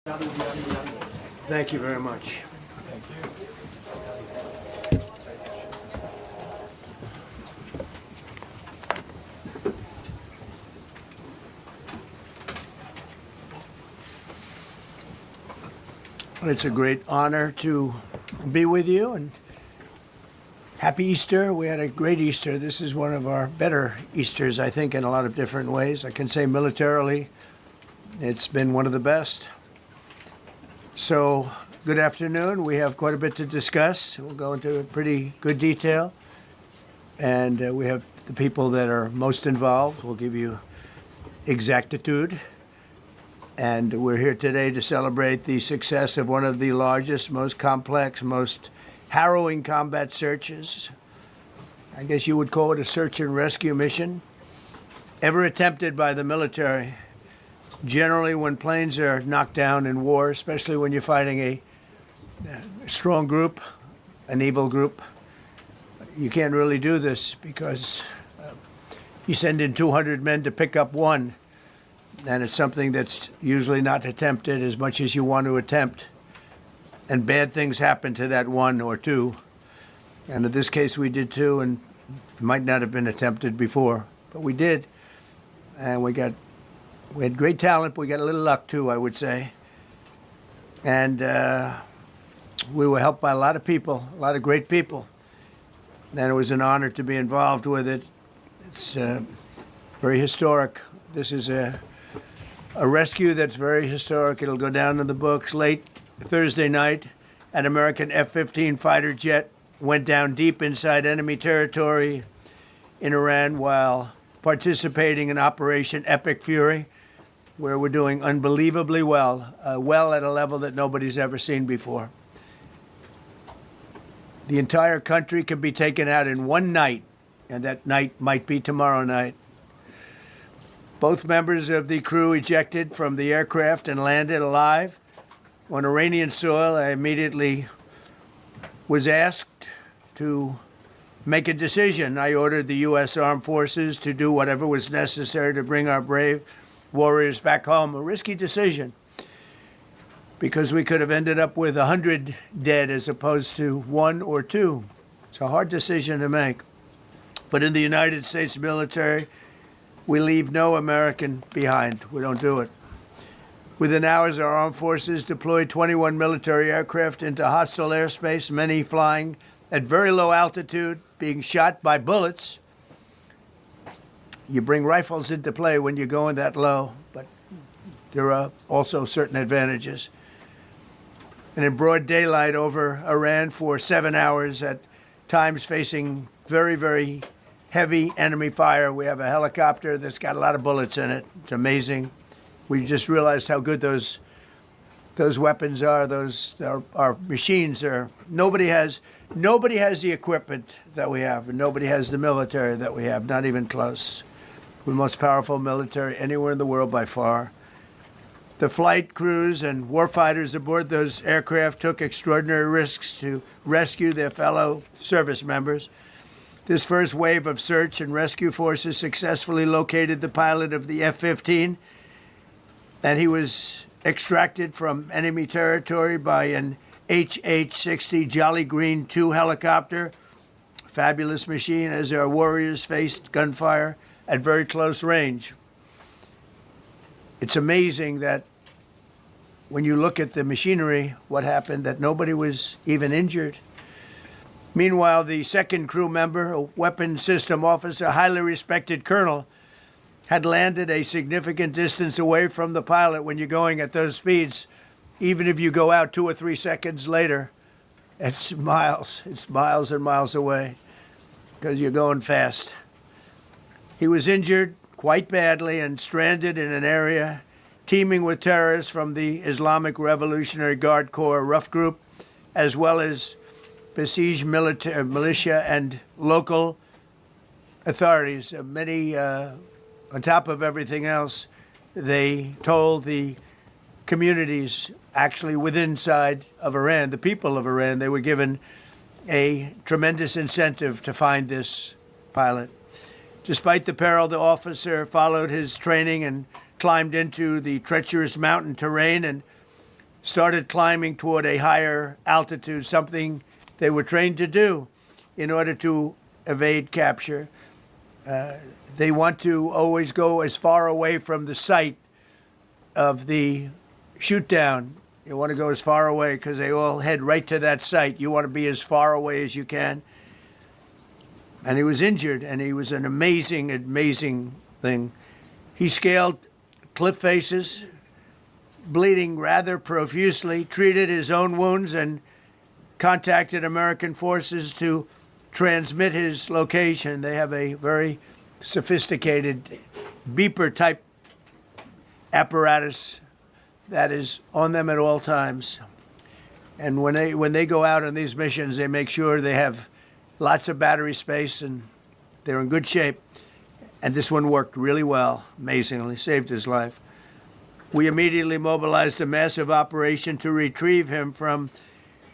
Thank you very much. Thank you. It's a great honor to be with you, and happy Easter. We had a great Easter. This is one of our better Easters, I think, in a lot of different ways. I can say militarily, it's been one of the best. So, good afternoon. We have quite a bit to discuss. We'll go into pretty good detail. And we have the people that are most involved. We'll give you exactitude. And we're here today to celebrate the success of one of the largest, most complex, most harrowing combat searches. I guess you would call it a search and rescue mission ever attempted by the military. Generally, when planes are knocked down in war, especially when you're fighting a strong group, an evil group, you can't really do this because you send in 200 men to pick up one, and it's something that's usually not attempted as much as you want to attempt. And bad things happen to that one or two. And in this case, we did two, and it might not have been attempted before, but we did. And we had great talent, but we got a little luck too, I would say. And we were helped by a lot of people, a lot of great people. And it was an honor to be involved with it. It's very historic. This is a rescue that's very historic. It'll go down in the books. Late Thursday night, an American F-15 fighter jet went down deep inside enemy territory in Iran while participating in Operation Epic Fury, where we're doing unbelievably well, well at a level that nobody's ever seen before. The entire country can be taken out in one night, and that night might be tomorrow night. Both members of the crew ejected from the aircraft and landed alive. On Iranian soil, I immediately was asked to make a decision. I ordered the U.S. Armed Forces to do whatever was necessary to bring our brave warriors back home. A risky decision, because we could have ended up with 100 dead as opposed to 1 or 2. It's a hard decision to make. But in the United States military, we leave no American behind. We don't do it. Within hours, our armed forces deployed 21 military aircraft into hostile airspace, many flying at very low altitude, being shot by bullets. You bring rifles into play when you're going that low, but there are also certain advantages. And in broad daylight over Iran for 7 hours, at times facing very, very heavy enemy fire. We have a helicopter that's got a lot of bullets in it. It's amazing. We just realized how good those weapons are. Our machines are. Nobody has the equipment that we have, and nobody has the military that we have. Not even close. We're the most powerful military anywhere in the world by far. The flight crews and warfighters aboard those aircraft took extraordinary risks to rescue their fellow service members. This first wave of search and rescue forces successfully located the pilot of the F-15, and he was extracted from enemy territory by an HH-60 Jolly Green 2 helicopter. Fabulous machine as our warriors faced gunfire at very close range. It's amazing that when you look at the machinery, what happened, that nobody was even injured. Meanwhile, the second crew member, a weapons system officer, highly respected colonel, had landed a significant distance away from the pilot. When you're going at those speeds, even if you go out 2 or 3 seconds later, it's miles and miles away because you're going fast. He was injured quite badly and stranded in an area teeming with terrorists from the Islamic Revolutionary Guard Corps rough group, as well as besieged militia and local authorities. Many, on top of everything else, they told the communities actually within inside of Iran, the people of Iran, they were given a tremendous incentive to find this pilot. Despite the peril, the officer followed his training and climbed into the treacherous mountain terrain and started climbing toward a higher altitude, something they were trained to do in order to evade capture. They want to always go as far away from the site of the shoot down. You want to go as far away because they all head right to that site. You want to be as far away as you can. And he was injured, and he was an amazing, amazing thing. He scaled cliff faces, bleeding rather profusely, treated his own wounds, and contacted American forces to transmit his location. They have a very sophisticated beeper-type apparatus that is on them at all times. And when they go out on these missions, they make sure they have lots of battery space and they're in good shape. And this one worked really well, amazingly, saved his life. We immediately mobilized a massive operation to retrieve him from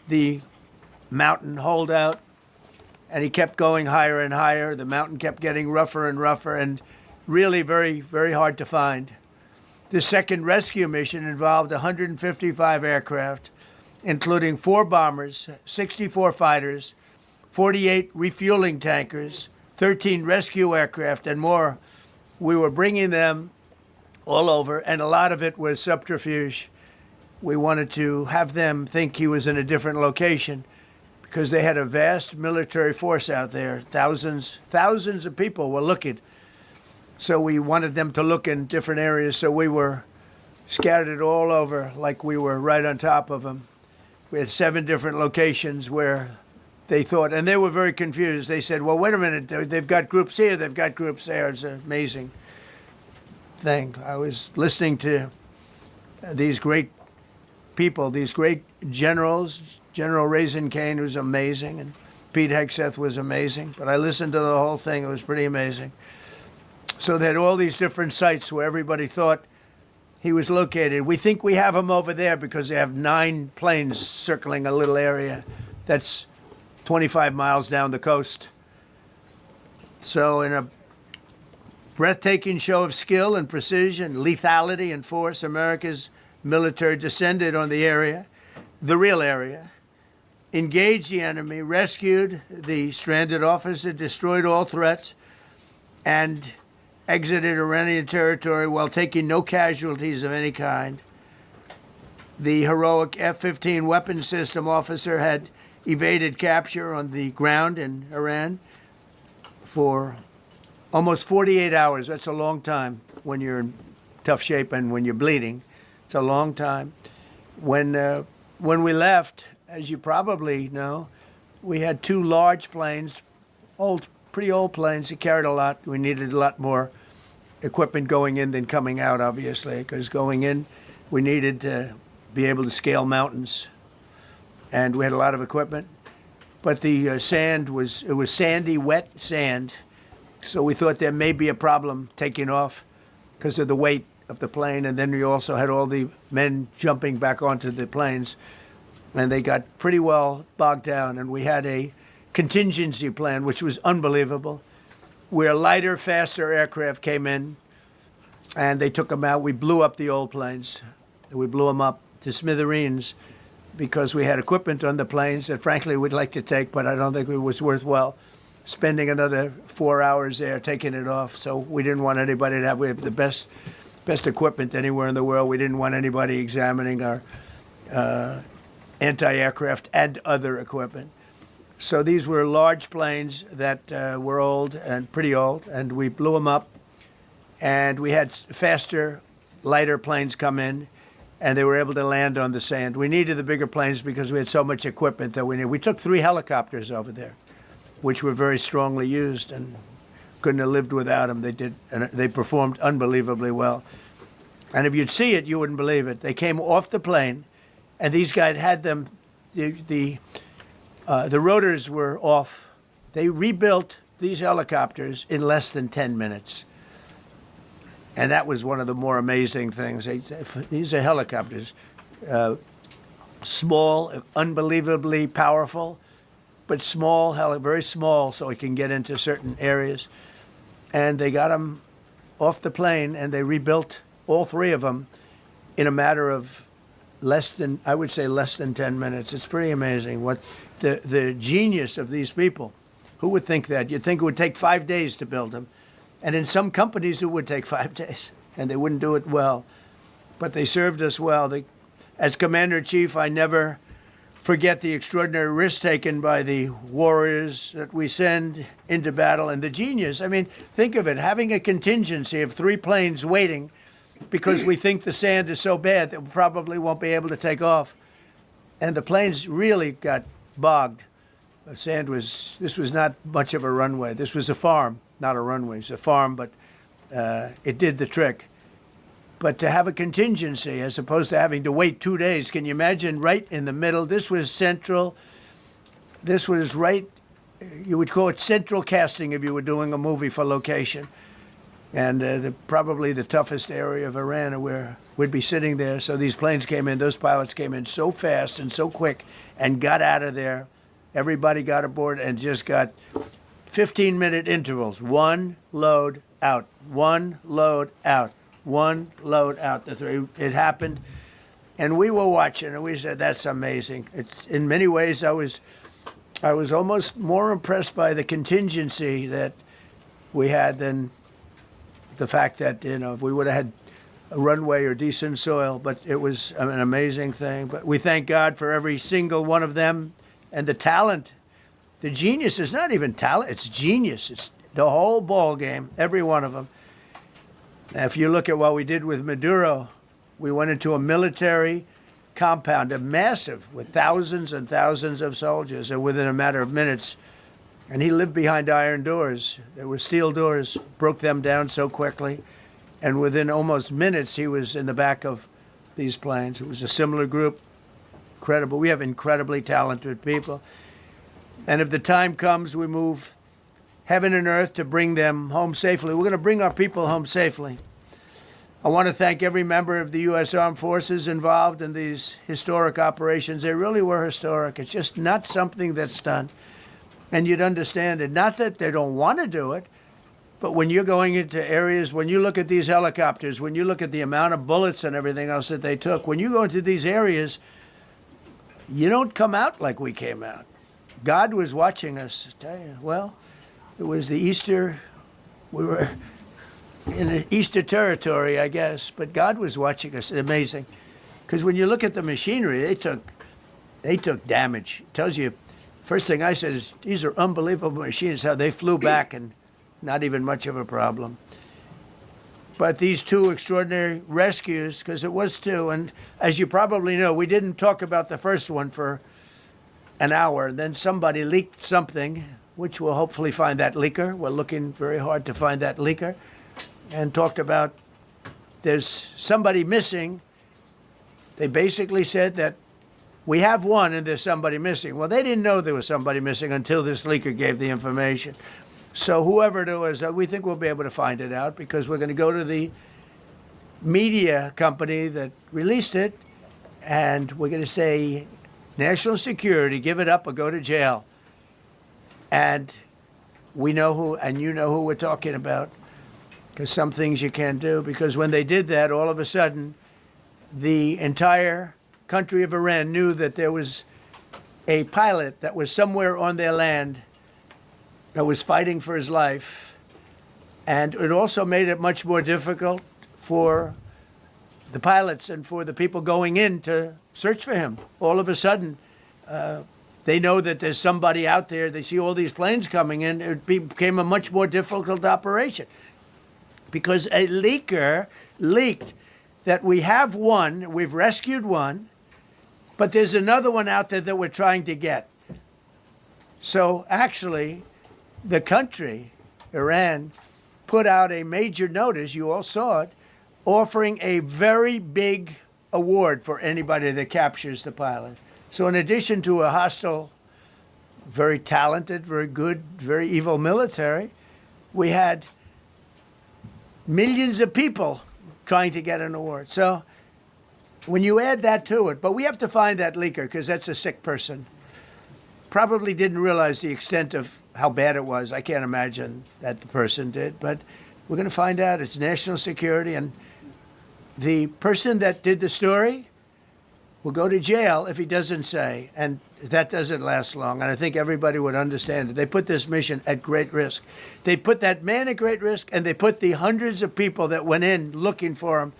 the mountain holdout. And he kept going higher and higher. The mountain kept getting rougher and rougher and really very, very hard to find. The second rescue mission involved 155 aircraft, including 4 bombers, 64 fighters, 48 refueling tankers, 13 rescue aircraft, and more. We were bringing them all over, and a lot of it was subterfuge. We wanted to have them think he was in a different location because they had a vast military force out there. Thousands of people were looking. So we wanted them to look in different areas, so we were scattered all over like we were right on top of them. We had 7 different locations where they thought, and they were very confused. They said, well, wait a minute, they've got groups here, they've got groups there. It's an amazing thing. I was listening to these great people, these great generals. General Raisin Kane was amazing, and Pete Hegseth was amazing. But I listened to the whole thing. It was pretty amazing. So they had all these different sites where everybody thought he was located. We think we have him over there because they have 9 planes circling a little area that's 25 miles down the coast. So in a breathtaking show of skill and precision, lethality and force, America's military descended on the area, the real area, engaged the enemy, rescued the stranded officer, destroyed all threats, and exited Iranian territory while taking no casualties of any kind. The heroic F-15 weapons system officer had evaded capture on the ground in Iran for almost 48 hours. That's a long time when you're in tough shape and when you're bleeding. It's a long time. When we left, as you probably know, we had 2 large planes, pretty old planes that carried a lot. We needed a lot more equipment going in than coming out, obviously, because going in, we needed to be able to scale mountains. And we had a lot of equipment. But the sand was sandy, wet sand. So we thought there may be a problem taking off because of the weight of the plane. And then we also had all the men jumping back onto the planes. And they got pretty well bogged down. And we had a contingency plan, which was unbelievable, where lighter, faster aircraft came in and they took them out. We blew up the old planes. We blew them up to smithereens because we had equipment on the planes that, frankly, we'd like to take, but I don't think it was worthwhile spending another 4 hours there taking it off. So we didn't want anybody to have, we have the best equipment anywhere in the world. We didn't want anybody examining our anti-aircraft and other equipment. So these were large planes that were old and pretty old, and we blew them up. And we had faster, lighter planes come in, and they were able to land on the sand. We needed the bigger planes because we had so much equipment that we needed. We took 3 helicopters over there, which were very strongly used and couldn't have lived without them. They did, and they performed unbelievably well. And if you'd see it, you wouldn't believe it. They came off the plane, and these guys had them. The rotors were off. They rebuilt these helicopters in less than 10 minutes. And that was one of the more amazing things. These are helicopters, small, unbelievably powerful, but small, very small, so it can get into certain areas. And they got them off the plane, and they rebuilt all 3 of them in a matter of I would say less than 10 minutes. It's pretty amazing what the genius of these people. Who would think that? You'd think it would take 5 days to build them. And in some companies, it would take 5 days, and they wouldn't do it well. But they served us well. As Commander-in-Chief, I never forget the extraordinary risk taken by the warriors that we send into battle and the genius. I mean, think of it, having a contingency of 3 planes waiting because we think the sand is so bad that we probably won't be able to take off. And the planes really got bogged. The sand this was not much of a runway. This was a farm, not a runway. It's a farm, but it did the trick. But to have a contingency as opposed to having to wait 2 days, can you imagine right in the middle? This was central. This was right, you would call it central casting if you were doing a movie for location. And probably the toughest area of Iran where we'd be sitting there. So these planes came in, those pilots came in so fast and so quick and got out of there. Everybody got aboard and just got 15-minute intervals. 1 load out, 1 load out. 1 load out the 3. It happened, and we were watching, and we said, "That's amazing." It's in many ways, I was almost more impressed by the contingency that we had than the fact that if we would have had a runway or decent soil. But it was an amazing thing. But we thank God for every single one of them and the talent, the genius. Is not even talent; it's genius. It's the whole ball game. Every one of them. If you look at what we did with Maduro, we went into a military compound, a massive, with thousands and thousands of soldiers, and within a matter of minutes, and he lived behind iron doors. There were steel doors, broke them down so quickly, and within almost minutes, he was in the back of these planes. It was a similar group, incredible. We have incredibly talented people, and if the time comes, we move heaven and earth to bring them home safely. We're going to bring our people home safely. I want to thank every member of the U.S. Armed Forces involved in these historic operations. They really were historic. It's just not something that's done. And you'd understand it. Not that they don't want to do it, but when you're going into areas, when you look at these helicopters, when you look at the amount of bullets and everything else that they took, when you go into these areas, you don't come out like we came out. God was watching us, I tell you. Well, it was the Easter, we were in Easter territory, I guess, but God was watching us. Amazing. Because when you look at the machinery, they took damage. It tells you, first thing I said is, these are unbelievable machines, how they flew back and not even much of a problem. But these 2 extraordinary rescues, because it was 2, and as you probably know, we didn't talk about the first one for an hour, and then somebody leaked something, which we'll hopefully find that leaker. We're looking very hard to find that leaker. And talked about there's somebody missing. They basically said that we have one and there's somebody missing. Well, they didn't know there was somebody missing until this leaker gave the information. So whoever it was, we think we'll be able to find it out because we're going to go to the media company that released it, and we're going to say, national security, give it up or go to jail. And we know who, and you know who we're talking about, because some things you can't do. Because when they did that, all of a sudden, the entire country of Iran knew that there was a pilot that was somewhere on their land that was fighting for his life. And it also made it much more difficult for the pilots and for the people going in to search for him. All of a sudden, they know that there's somebody out there. They see all these planes coming in. It became a much more difficult operation because a leaker leaked that we have one, we've rescued one, but there's another one out there that we're trying to get. So actually, the country, Iran, put out a major notice, you all saw it, offering a very big award for anybody that captures the pilot. So in addition to a hostile, very talented, very good, very evil military, we had millions of people trying to get an award. So when you add that to it, but we have to find that leaker because that's a sick person. Probably didn't realize the extent of how bad it was. I can't imagine that the person did, but we're going to find out. It's national security, and the person that did the story will go to jail if he doesn't say, and that doesn't last long, and I think everybody would understand it. They put this mission at great risk. They put that man at great risk, and they put the hundreds of people that went in looking for him,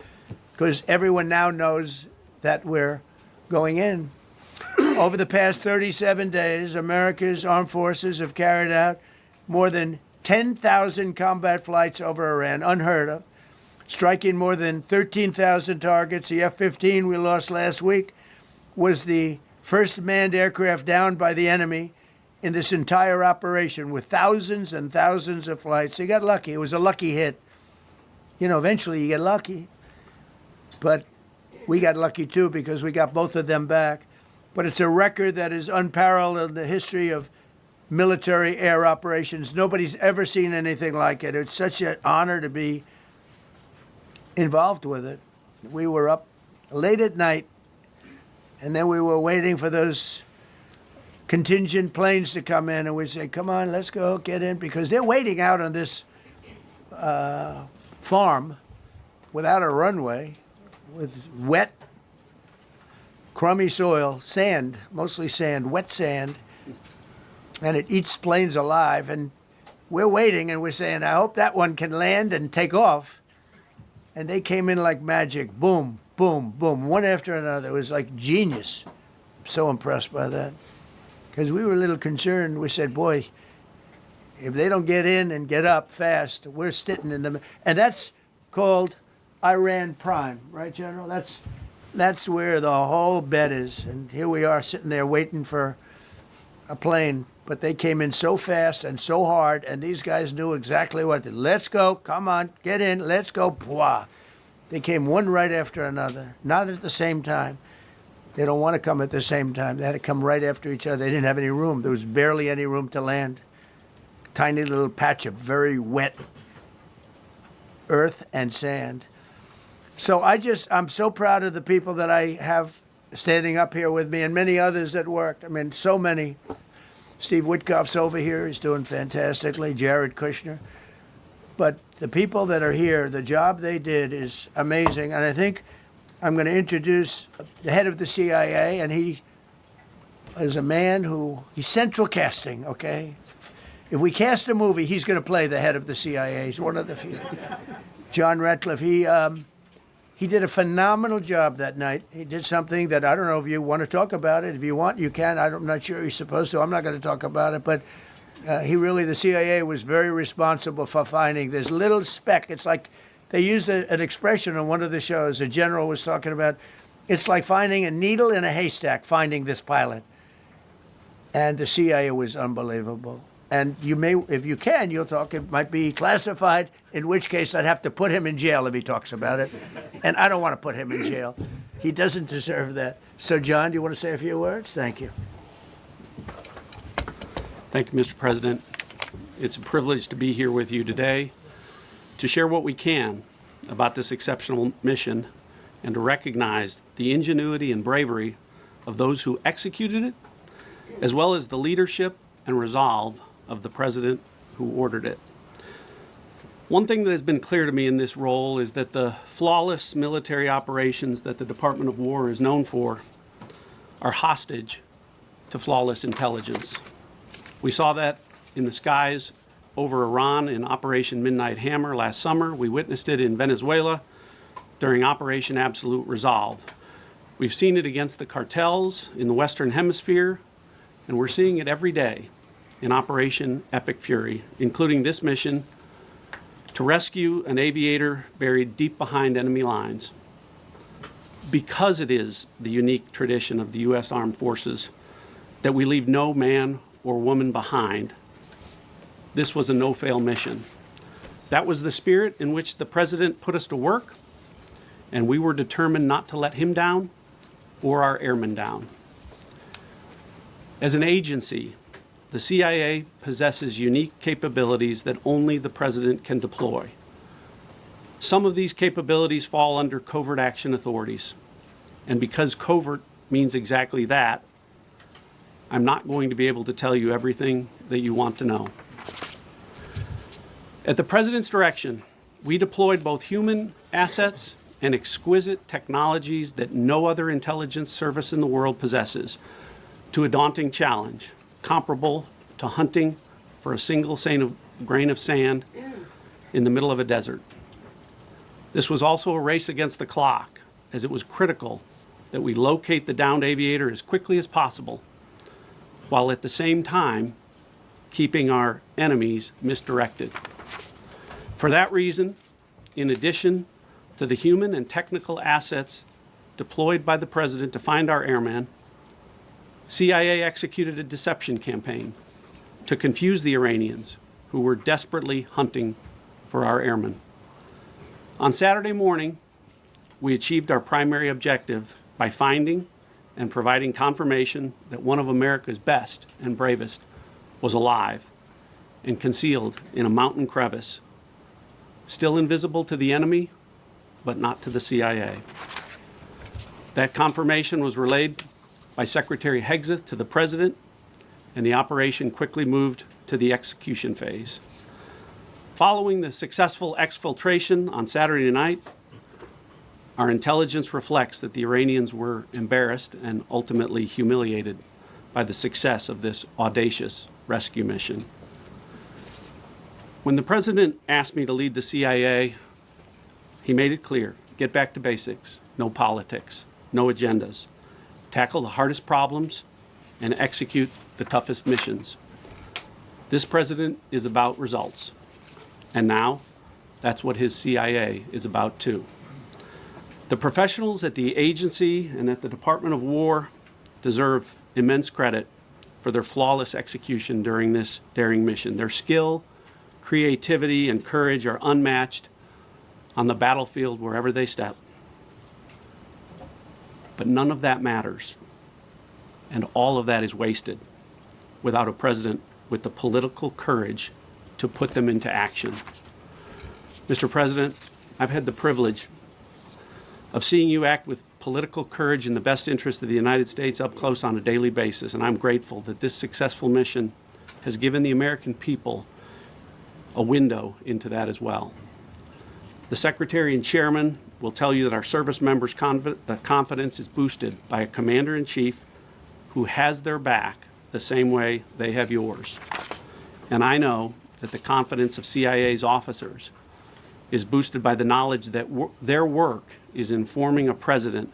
because everyone now knows that we're going in. Over the past 37 days, America's armed forces have carried out more than 10,000 combat flights over Iran, unheard of, striking more than 13,000 targets. The F-15 we lost last week was the first manned aircraft downed by the enemy in this entire operation, with thousands and thousands of flights. They got lucky. It was a lucky hit. You know, eventually you get lucky. But we got lucky too, because we got both of them back. But it's a record that is unparalleled in the history of military air operations. Nobody's ever seen anything like it. It's such an honor to be involved with it. We were up late at night, and then we were waiting for those contingent planes to come in, and we say, come on, let's go, get in, because they're waiting out on this farm without a runway, with wet, crummy soil, sand, mostly sand, wet sand, and it eats planes alive, and we're waiting, and we're saying, I hope that one can land and take off. And they came in like magic, boom, boom, boom, one after another. It was like genius. So impressed by that. Because we were a little concerned. We said, boy, if they don't get in and get up fast, we're sitting in them. And that's called Iran Prime, right, General? That's where the whole bet is. And here we are sitting there waiting for a plane. But they came in so fast and so hard, and these guys knew exactly what to do. Let's go, come on, get in, let's go, pwah. They came one right after another, not at the same time. They don't want to come at the same time. They had to come right after each other. They didn't have any room. There was barely any room to land. Tiny little patch of very wet earth and sand. So I'm so proud of the people that I have standing up here with me, and many others that worked. I mean, so many. Steve Witkoff's over here. He's doing fantastically. Jared Kushner. But the people that are here, the job they did is amazing. And I think I'm going to introduce the head of the CIA, and he is a man he's central casting, okay? If we cast a movie, he's going to play the head of the CIA. He's one of the few. John Ratcliffe, he did a phenomenal job that night. He did something that I don't know if you want to talk about it. If you want, you can. I'm not sure you're supposed to. I'm not going to talk about it. But the CIA was very responsible for finding this little speck. It's like they used an expression on one of the shows. A general was talking about, it's like finding a needle in a haystack, finding this pilot. And the CIA was unbelievable. And you may, if you can, you'll talk. It might be classified, in which case I'd have to put him in jail if he talks about it. And I don't want to put him in jail. He doesn't deserve that. So, John, do you want to say a few words? Thank you. Thank you, Mr. President. It's a privilege to be here with you today to share what we can about this exceptional mission and to recognize the ingenuity and bravery of those who executed it, as well as the leadership and resolve of the president who ordered it. One thing that has been clear to me in this role is that the flawless military operations that the Department of War is known for are hostage to flawless intelligence. We saw that in the skies over Iran in Operation Midnight Hammer last summer. We witnessed it in Venezuela during Operation Absolute Resolve. We've seen it against the cartels in the Western Hemisphere, and we're seeing it every day in Operation Epic Fury, including this mission to rescue an aviator buried deep behind enemy lines. Because it is the unique tradition of the U.S. Armed Forces that we leave no man or woman behind, this was a no-fail mission. That was the spirit in which the president put us to work, and we were determined not to let him down or our airmen down. As an agency, the CIA possesses unique capabilities that only the president can deploy. Some of these capabilities fall under covert action authorities. And because covert means exactly that, I'm not going to be able to tell you everything that you want to know. At the president's direction, we deployed both human assets and exquisite technologies that no other intelligence service in the world possesses to a daunting challenge comparable to hunting for a single grain of sand in the middle of a desert. This was also a race against the clock, as it was critical that we locate the downed aviator as quickly as possible, while at the same time keeping our enemies misdirected. For that reason, in addition to the human and technical assets deployed by the President to find our airman, CIA executed a deception campaign to confuse the Iranians who were desperately hunting for our airmen. On Saturday morning, we achieved our primary objective by finding and providing confirmation that one of America's best and bravest was alive and concealed in a mountain crevice, still invisible to the enemy, but not to the CIA. That confirmation was relayed by Secretary Hegseth to the President, and the operation quickly moved to the execution phase. Following the successful exfiltration on Saturday night, our intelligence reflects that the Iranians were embarrassed and ultimately humiliated by the success of this audacious rescue mission. When the President asked me to lead the CIA, he made it clear: get back to basics, no politics, no agendas, tackle the hardest problems, and execute the toughest missions. This President is about results, and now that's what his CIA is about too. The professionals at the agency and at the Department of War deserve immense credit for their flawless execution during this daring mission. Their skill, creativity, and courage are unmatched on the battlefield wherever they step. But none of that matters, and all of that is wasted without a president with the political courage to put them into action. Mr. President, I've had the privilege of seeing you act with political courage in the best interest of the United States up close on a daily basis, and I'm grateful that this successful mission has given the American people a window into that as well. The Secretary and Chairman will tell you that our service members' confidence is boosted by a Commander-in-Chief who has their back the same way they have yours. And I know that the confidence of CIA's officers is boosted by the knowledge that their work is informing a president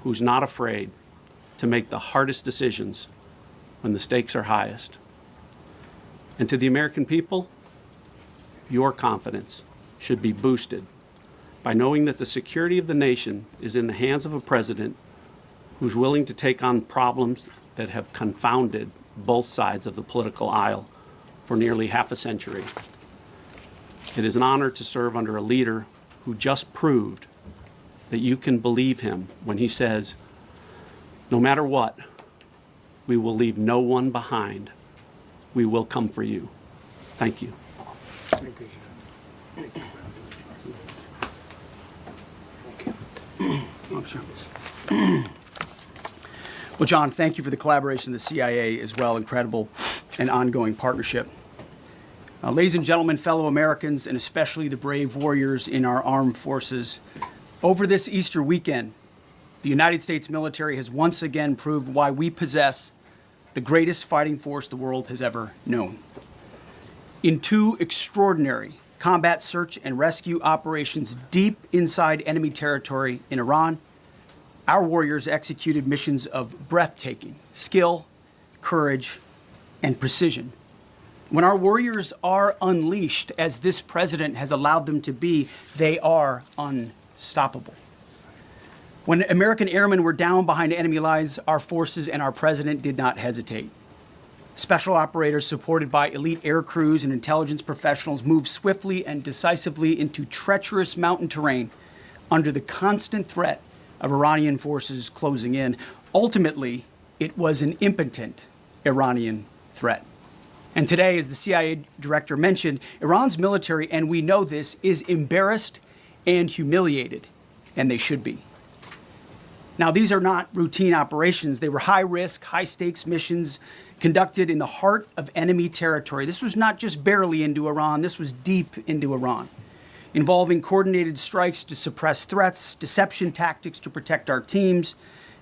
who's not afraid to make the hardest decisions when the stakes are highest. And to the American people, your confidence should be boosted by knowing that the security of the nation is in the hands of a president who's willing to take on problems that have confounded both sides of the political aisle for nearly half a century. It is an honor to serve under a leader who just proved that you can believe him when he says, no matter what, we will leave no one behind. We will come for you. Thank you. Thank you, sir. Thank you. Well, John, thank you for the collaboration of the CIA as well. Incredible and ongoing partnership. Ladies and gentlemen, fellow Americans, and especially the brave warriors in our armed forces, over this Easter weekend, the United States military has once again proved why we possess the greatest fighting force the world has ever known. In two extraordinary combat search and rescue operations deep inside enemy territory in Iran, our warriors executed missions of breathtaking skill, courage, and precision. When our warriors are unleashed, as this president has allowed them to be, they are unstoppable. When American airmen were down behind enemy lines, our forces and our president did not hesitate. Special operators supported by elite air crews and intelligence professionals moved swiftly and decisively into treacherous mountain terrain under the constant threat of Iranian forces closing in. Ultimately, it was an impotent Iranian threat. And today, as the CIA director mentioned, Iran's military, and we know this, is embarrassed and humiliated, and they should be. Now, these are not routine operations. They were high-risk, high-stakes missions conducted in the heart of enemy territory. This was not just barely into Iran. This was deep into Iran. involving coordinated strikes to suppress threats, deception tactics to protect our teams,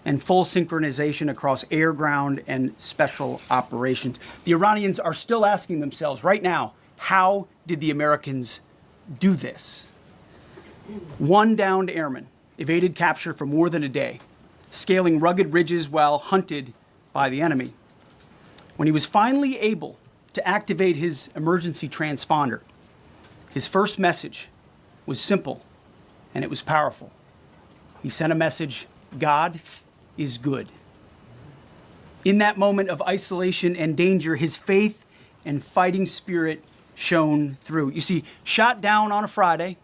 and full synchronization across air, ground, and special operations. The Iranians are still asking themselves right now, how did the Americans do this? One downed airman evaded capture for more than a day, scaling rugged ridges while hunted by the enemy. When he was finally able to activate his emergency transponder, his first message was simple, and it was powerful. He sent a message, God is good. In that moment of isolation and danger, his faith and fighting spirit shone through. You see, shot down on a Friday,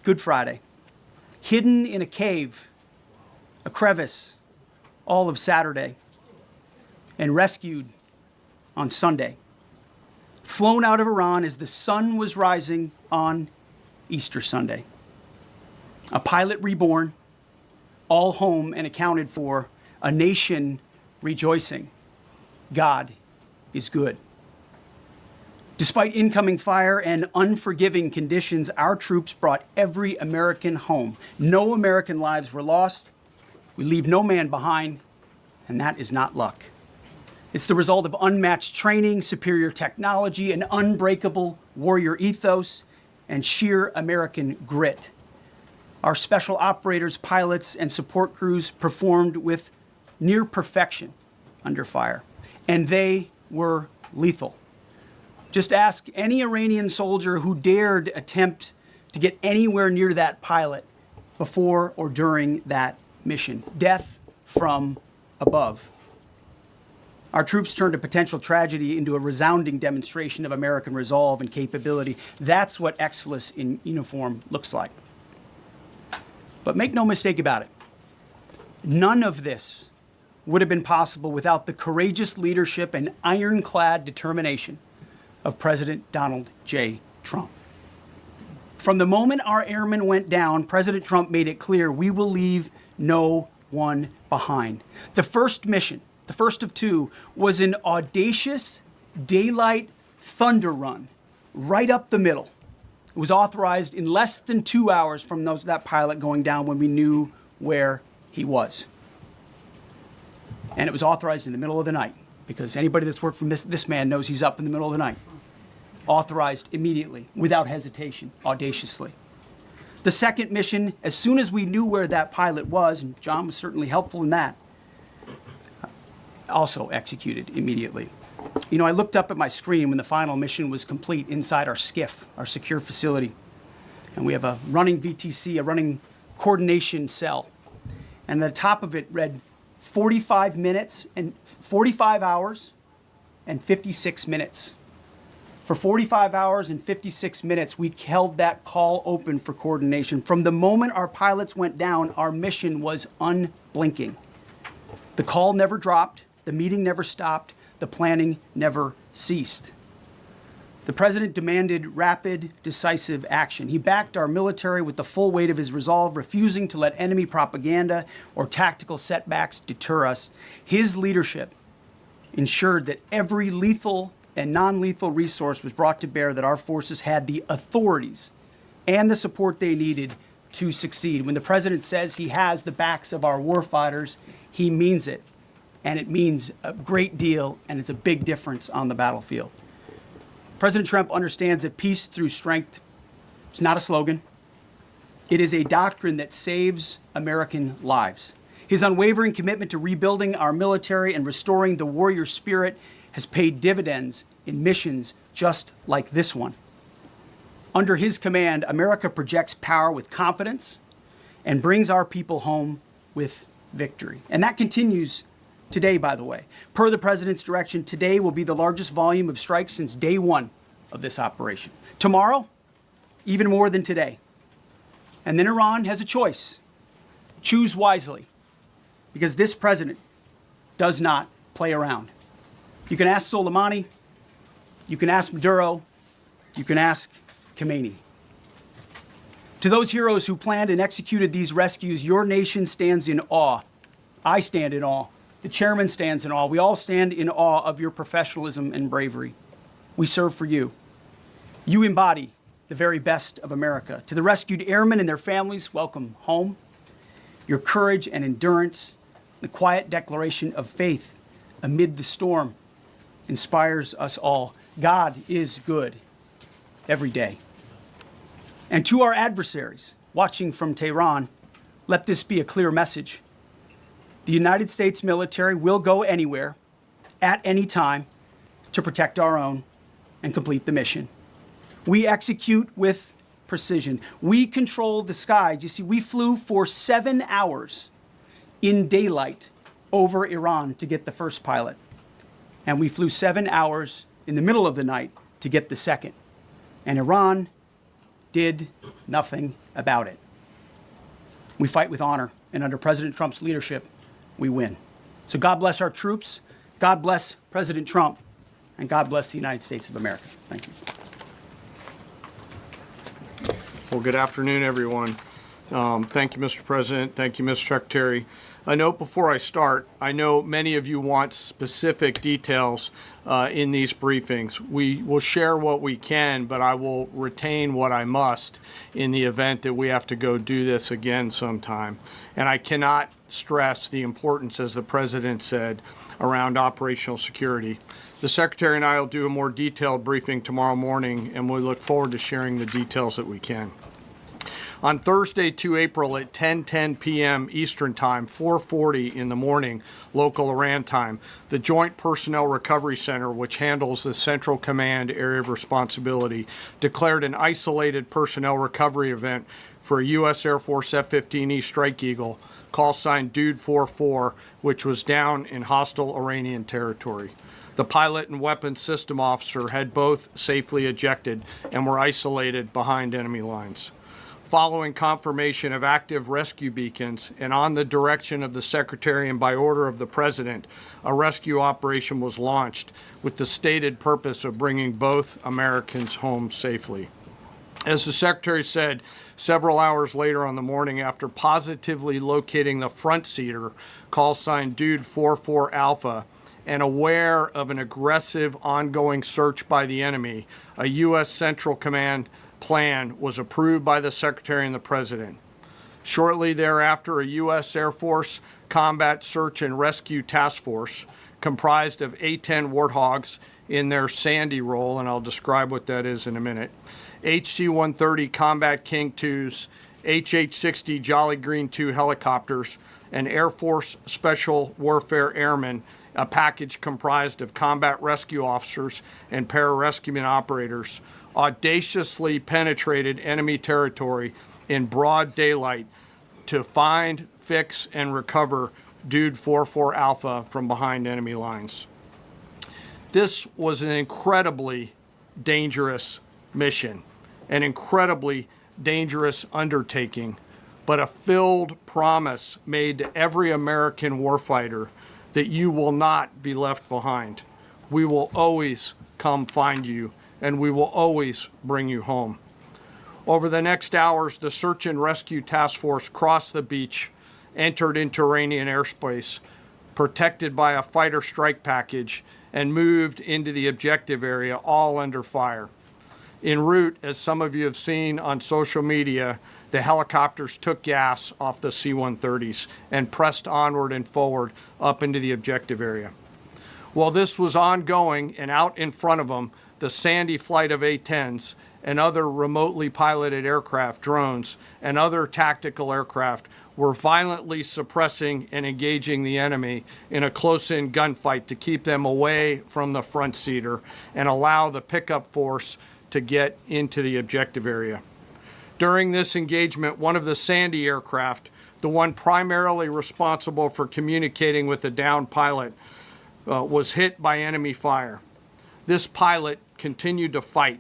Good Friday, hidden in a cave, a crevice, all of Saturday, and rescued on Sunday. Flown out of Iran as the sun was rising on Easter Sunday. A pilot reborn, all home and accounted for, a nation rejoicing. God is good. Despite incoming fire and unforgiving conditions, our troops brought every American home. No American lives were lost. We leave no man behind, and that is not luck. It's the result of unmatched training, superior technology, an unbreakable warrior ethos, and sheer American grit. Our special operators, pilots, and support crews performed with near perfection under fire, and they were lethal. Just ask any Iranian soldier who dared attempt to get anywhere near that pilot before or during that mission. Death from above. Our troops turned a potential tragedy into a resounding demonstration of American resolve and capability. That's what excellence in uniform looks like. But make no mistake about it, none of this would have been possible without the courageous leadership and ironclad determination of President Donald J. Trump. From the moment our airmen went down, President Trump made it clear we will leave no one behind. The first mission, the first of two, was an audacious daylight thunder run right up the middle. It was authorized in less than 2 hours from that pilot going down when we knew where he was. And it was authorized in the middle of the night, because anybody that's worked for this man knows he's up in the middle of the night. Authorized immediately, without hesitation, audaciously. The second mission, as soon as we knew where that pilot was, and John was certainly helpful in that, also executed immediately. You know, I looked up at my screen when the final mission was complete inside our SCIF, our secure facility. And we have a running VTC, a running coordination cell. And the top of it read 45 hours and 56 minutes. For 45 hours and 56 minutes, we held that call open for coordination. From the moment our pilots went down, our mission was unblinking. The call never dropped, the meeting never stopped, the planning never ceased. The president demanded rapid, decisive action. He backed our military with the full weight of his resolve, refusing to let enemy propaganda or tactical setbacks deter us. His leadership ensured that every lethal and non-lethal resource was brought to bear, that our forces had the authorities and the support they needed to succeed. When the president says he has the backs of our warfighters, he means it. And it means a great deal, and it's a big difference on the battlefield. President Trump understands that peace through strength is not a slogan. It is a doctrine that saves American lives. His unwavering commitment to rebuilding our military and restoring the warrior spirit has paid dividends in missions just like this one. Under his command, America projects power with confidence and brings our people home with victory. And that continues today, by the way. Per the president's direction, today will be the largest volume of strikes since day one of this operation. Tomorrow, even more than today. And then Iran has a choice. Choose wisely, because this president does not play around. You can ask Soleimani, you can ask Maduro, you can ask Khomeini. To those heroes who planned and executed these rescues, your nation stands in awe. I stand in awe. The chairman stands in awe. We all stand in awe of your professionalism and bravery. We serve for you. You embody the very best of America. To the rescued airmen and their families, welcome home. Your courage and endurance, the quiet declaration of faith amid the storm, inspires us all. God is good every day. And to our adversaries watching from Tehran, let this be a clear message. The United States military will go anywhere, at any time, to protect our own and complete the mission. We execute with precision. We control the skies. You see, we flew for 7 hours in daylight over Iran to get the first pilot. And we flew 7 hours in the middle of the night to get the second. And Iran did nothing about it. We fight with honor, and under President Trump's leadership, we win. So God bless our troops, God bless President Trump, and God bless the United States of America. Thank you. Well, good afternoon, everyone. Thank you, Mr. President. Thank you, Mr. Secretary. A note before I start, I know many of you want specific details in these briefings. We will share what we can, but I will retain what I must in the event that we have to go do this again sometime. And I cannot stress the importance, as the President said, around operational security. The Secretary and I will do a more detailed briefing tomorrow morning, and we look forward to sharing the details that we can. On Thursday, 2 April at 10:10 p.m. Eastern Time, 4:40 in the morning, local Iran time, the Joint Personnel Recovery Center, which handles the Central Command area of responsibility, declared an isolated personnel recovery event for a U.S. Air Force F-15E Strike Eagle, call sign Dude 44, which was down in hostile Iranian territory. The pilot and weapons system officer had both safely ejected and were isolated behind enemy lines. Following confirmation of active rescue beacons and on the direction of the Secretary and by order of the President, a rescue operation was launched with the stated purpose of bringing both Americans home safely. As the Secretary said, several hours later on the morning, after positively locating the front seater, call sign Dude 44 Alpha, and aware of an aggressive ongoing search by the enemy, a U.S. Central Command plan was approved by the Secretary and the President. Shortly thereafter, a U.S. Air Force Combat Search and Rescue Task Force, comprised of A-10 Warthogs in their Sandy role, and I'll describe what that is in a minute, HC-130 Combat King IIs, HH-60 Jolly Green II helicopters, and Air Force Special Warfare Airmen, a package comprised of combat rescue officers and pararescueman operators, audaciously penetrated enemy territory in broad daylight to find, fix, and recover Dude 44 Alpha from behind enemy lines. This was an incredibly dangerous mission, an incredibly dangerous undertaking, but a filled promise made to every American warfighter that you will not be left behind. We will always come find you, and we will always bring you home. Over the next hours, the Search and Rescue Task Force crossed the beach, entered into Iranian airspace, protected by a fighter strike package, and moved into the objective area, all under fire. En route, as some of you have seen on social media, the helicopters took gas off the C-130s and pressed onward and forward up into the objective area. While this was ongoing and out in front of them, the Sandy flight of A-10s and other remotely piloted aircraft, drones, and other tactical aircraft were violently suppressing and engaging the enemy in a close-in gunfight to keep them away from the front seater and allow the pickup force to get into the objective area. During this engagement, one of the Sandy aircraft, the one primarily responsible for communicating with the downed pilot, was hit by enemy fire. This pilot continued to fight,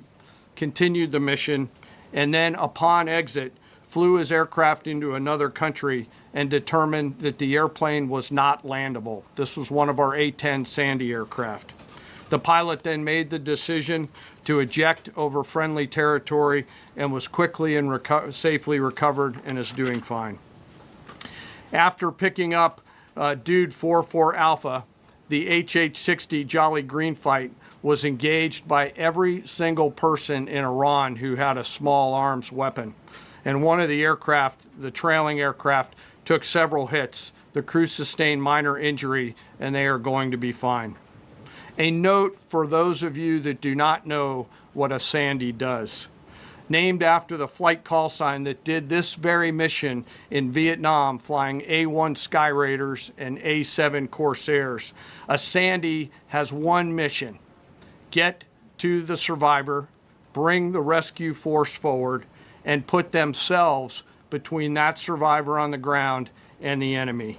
continued the mission, and then upon exit, flew his aircraft into another country and determined that the airplane was not landable. This was one of our A-10 Sandy aircraft. The pilot then made the decision to eject over friendly territory and was quickly and safely recovered and is doing fine. After picking up Dude 44 Alpha, the HH-60 Jolly Green fight was engaged by every single person in Iran who had a small arms weapon. And one of the aircraft, the trailing aircraft, took several hits. The crew sustained minor injury, and they are going to be fine. A note for those of you that do not know what a Sandy does. Named after the flight call sign that did this very mission in Vietnam, flying A-1 Sky Raiders and A-7 Corsairs. A Sandy has one mission: get to the survivor, bring the rescue force forward, and put themselves between that survivor on the ground and the enemy.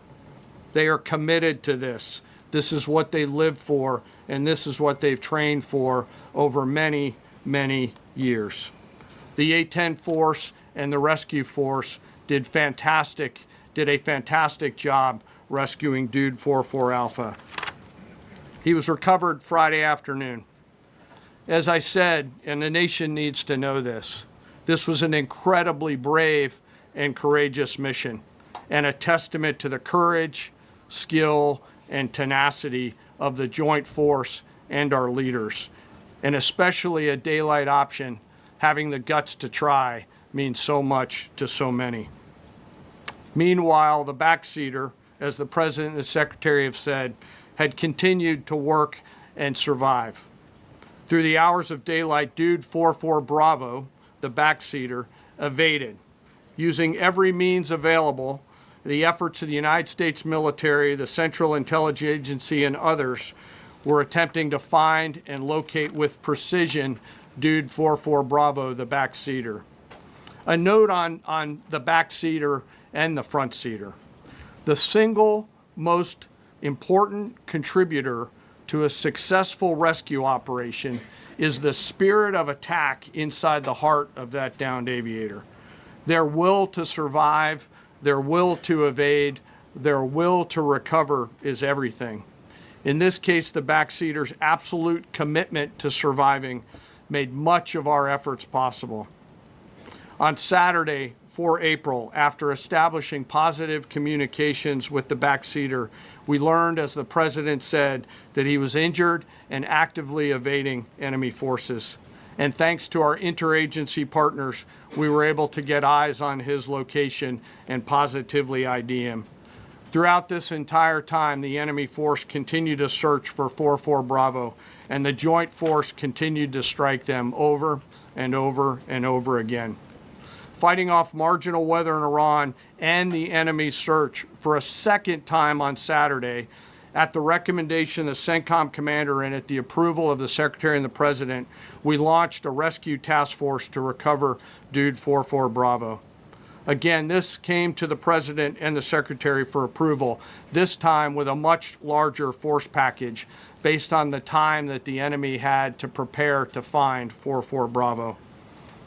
They are committed to this. This is what they live for, and this is what they've trained for over many, many years. The A-10 force and the rescue force did a fantastic job rescuing Dude 44 Alpha. He was recovered Friday afternoon. As I said, and the nation needs to know this, this was an incredibly brave and courageous mission, and a testament to the courage, skill, and tenacity of the joint force and our leaders, and especially a daylight option. Having the guts to try means so much to so many. Meanwhile, the backseater, as the President and the Secretary have said, had continued to work and survive. Through the hours of daylight, Dude 44 Bravo, the backseater, evaded. Using every means available, the efforts of the United States military, the Central Intelligence Agency, and others were attempting to find and locate with precision Dude 44 Bravo, the backseater. A note on the backseater and the front seater. The single most important contributor to a successful rescue operation is the spirit of attack inside the heart of that downed aviator. Their will to survive, their will to evade, their will to recover is everything. In this case, the backseater's absolute commitment to surviving made much of our efforts possible. On Saturday, 4 April, after establishing positive communications with the backseater, we learned, as the President said, that he was injured and actively evading enemy forces. And thanks to our interagency partners, we were able to get eyes on his location and positively ID him. Throughout this entire time, the enemy force continued to search for 44 Bravo, and the joint force continued to strike them over and over and over again. Fighting off marginal weather in Iran and the enemy's search for a second time on Saturday, at the recommendation of the CENTCOM commander and at the approval of the Secretary and the President, we launched a rescue task force to recover Dude 44 Bravo. Again, this came to the President and the Secretary for approval, this time with a much larger force package based on the time that the enemy had to prepare to find 44 Bravo.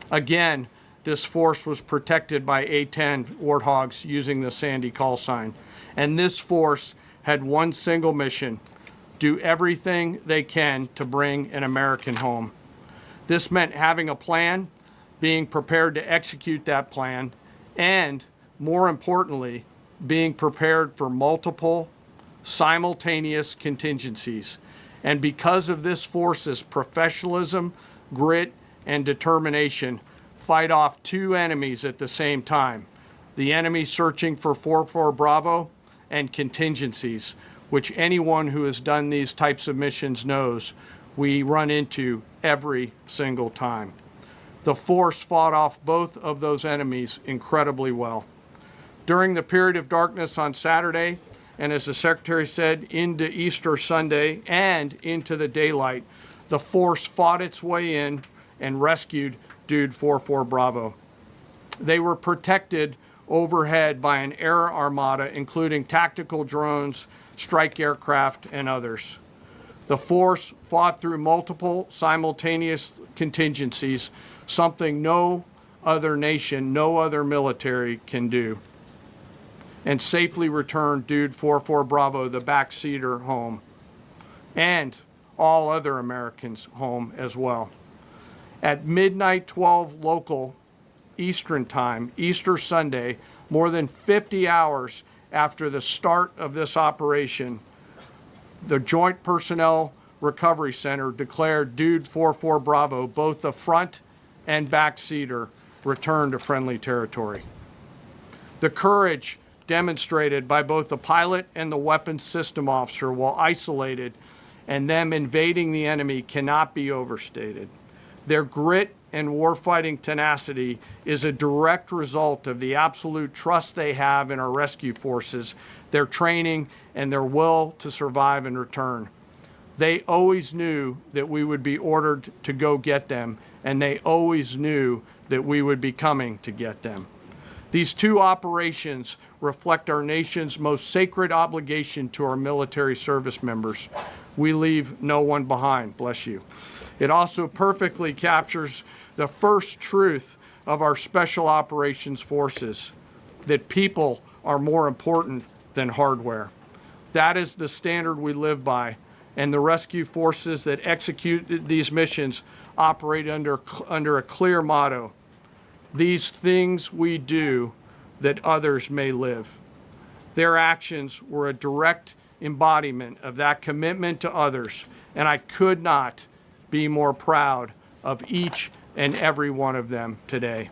Again, this force was protected by A-10 Warthogs using the Sandy call sign. And this force had one single mission: do everything they can to bring an American home. This meant having a plan, being prepared to execute that plan, and, more importantly, being prepared for multiple, simultaneous contingencies. And because of this force's professionalism, grit, and determination, fight off two enemies at the same time: the enemy searching for 44 Bravo and contingencies, which anyone who has done these types of missions knows we run into every single time. The force fought off both of those enemies incredibly well. During the period of darkness on Saturday, and as the Secretary said, into Easter Sunday and into the daylight, the force fought its way in and rescued Dude 44 Bravo. They were protected overhead by an air armada, including tactical drones, strike aircraft, and others. The force fought through multiple simultaneous contingencies, something no other nation, no other military can do, and safely returned Dude 44 Bravo, the backseater, home, and all other Americans home as well. At midnight 12 local Eastern time, Easter Sunday, more than 50 hours after the start of this operation, The Joint Personnel Recovery Center declared Dude 44 Bravo, both the front and back seater, returned to friendly territory. The courage demonstrated by both the pilot and the weapons system officer while isolated and them invading the enemy cannot be overstated. Their grit and warfighting tenacity is a direct result of the absolute trust they have in our rescue forces, their training, and their will to survive and return. They always knew that we would be ordered to go get them, and they always knew that we would be coming to get them. These two operations reflect our nation's most sacred obligation to our military service members. We leave no one behind, bless you. It also perfectly captures the first truth of our special operations forces, that people are more important than hardware. That is the standard we live by, and the rescue forces that execute these missions operate under a clear motto: these things we do that others may live. Their actions were a direct embodiment of that commitment to others, and I could not be more proud of each and every one of them today.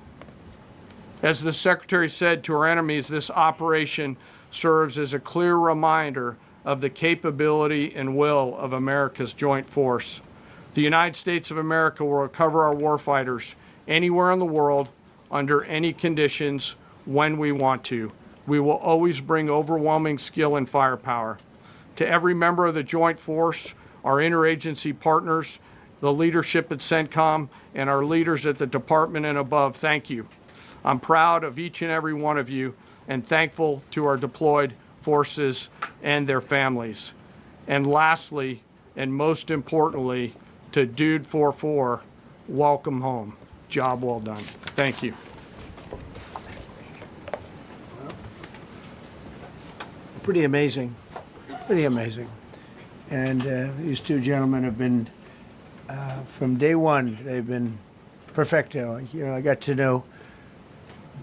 As the Secretary said to our enemies, this operation serves as a clear reminder of the capability and will of America's joint force. The United States of America will recover our warfighters anywhere in the world, under any conditions, when we want to. We will always bring overwhelming skill and firepower. To every member of the Joint Force, our interagency partners, the leadership at CENTCOM, and our leaders at the Department and above, thank you. I'm proud of each and every one of you and thankful to our deployed forces and their families. And lastly, and most importantly, to Dude 44, welcome home. Job well done. Thank you. Pretty amazing, pretty amazing. And these two gentlemen have been, from day one, they've been perfecto. You know, I got to know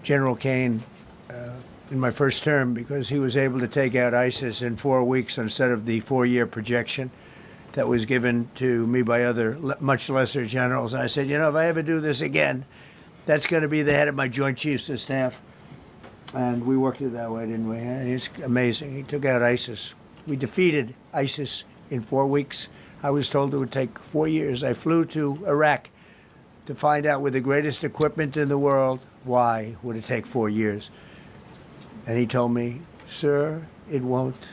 General Kane in my first term because he was able to take out ISIS in 4 weeks instead of the 4-year projection that was given to me by other much lesser generals. I said, you know, if I ever do this again, that's going to be the head of my Joint Chiefs of Staff. And we worked it that way, didn't we? It's amazing. He took out ISIS. We defeated ISIS in 4 weeks. I was told it would take 4 years. I flew to Iraq to find out with the greatest equipment in the world, why would it take 4 years? And he told me, sir, it won't.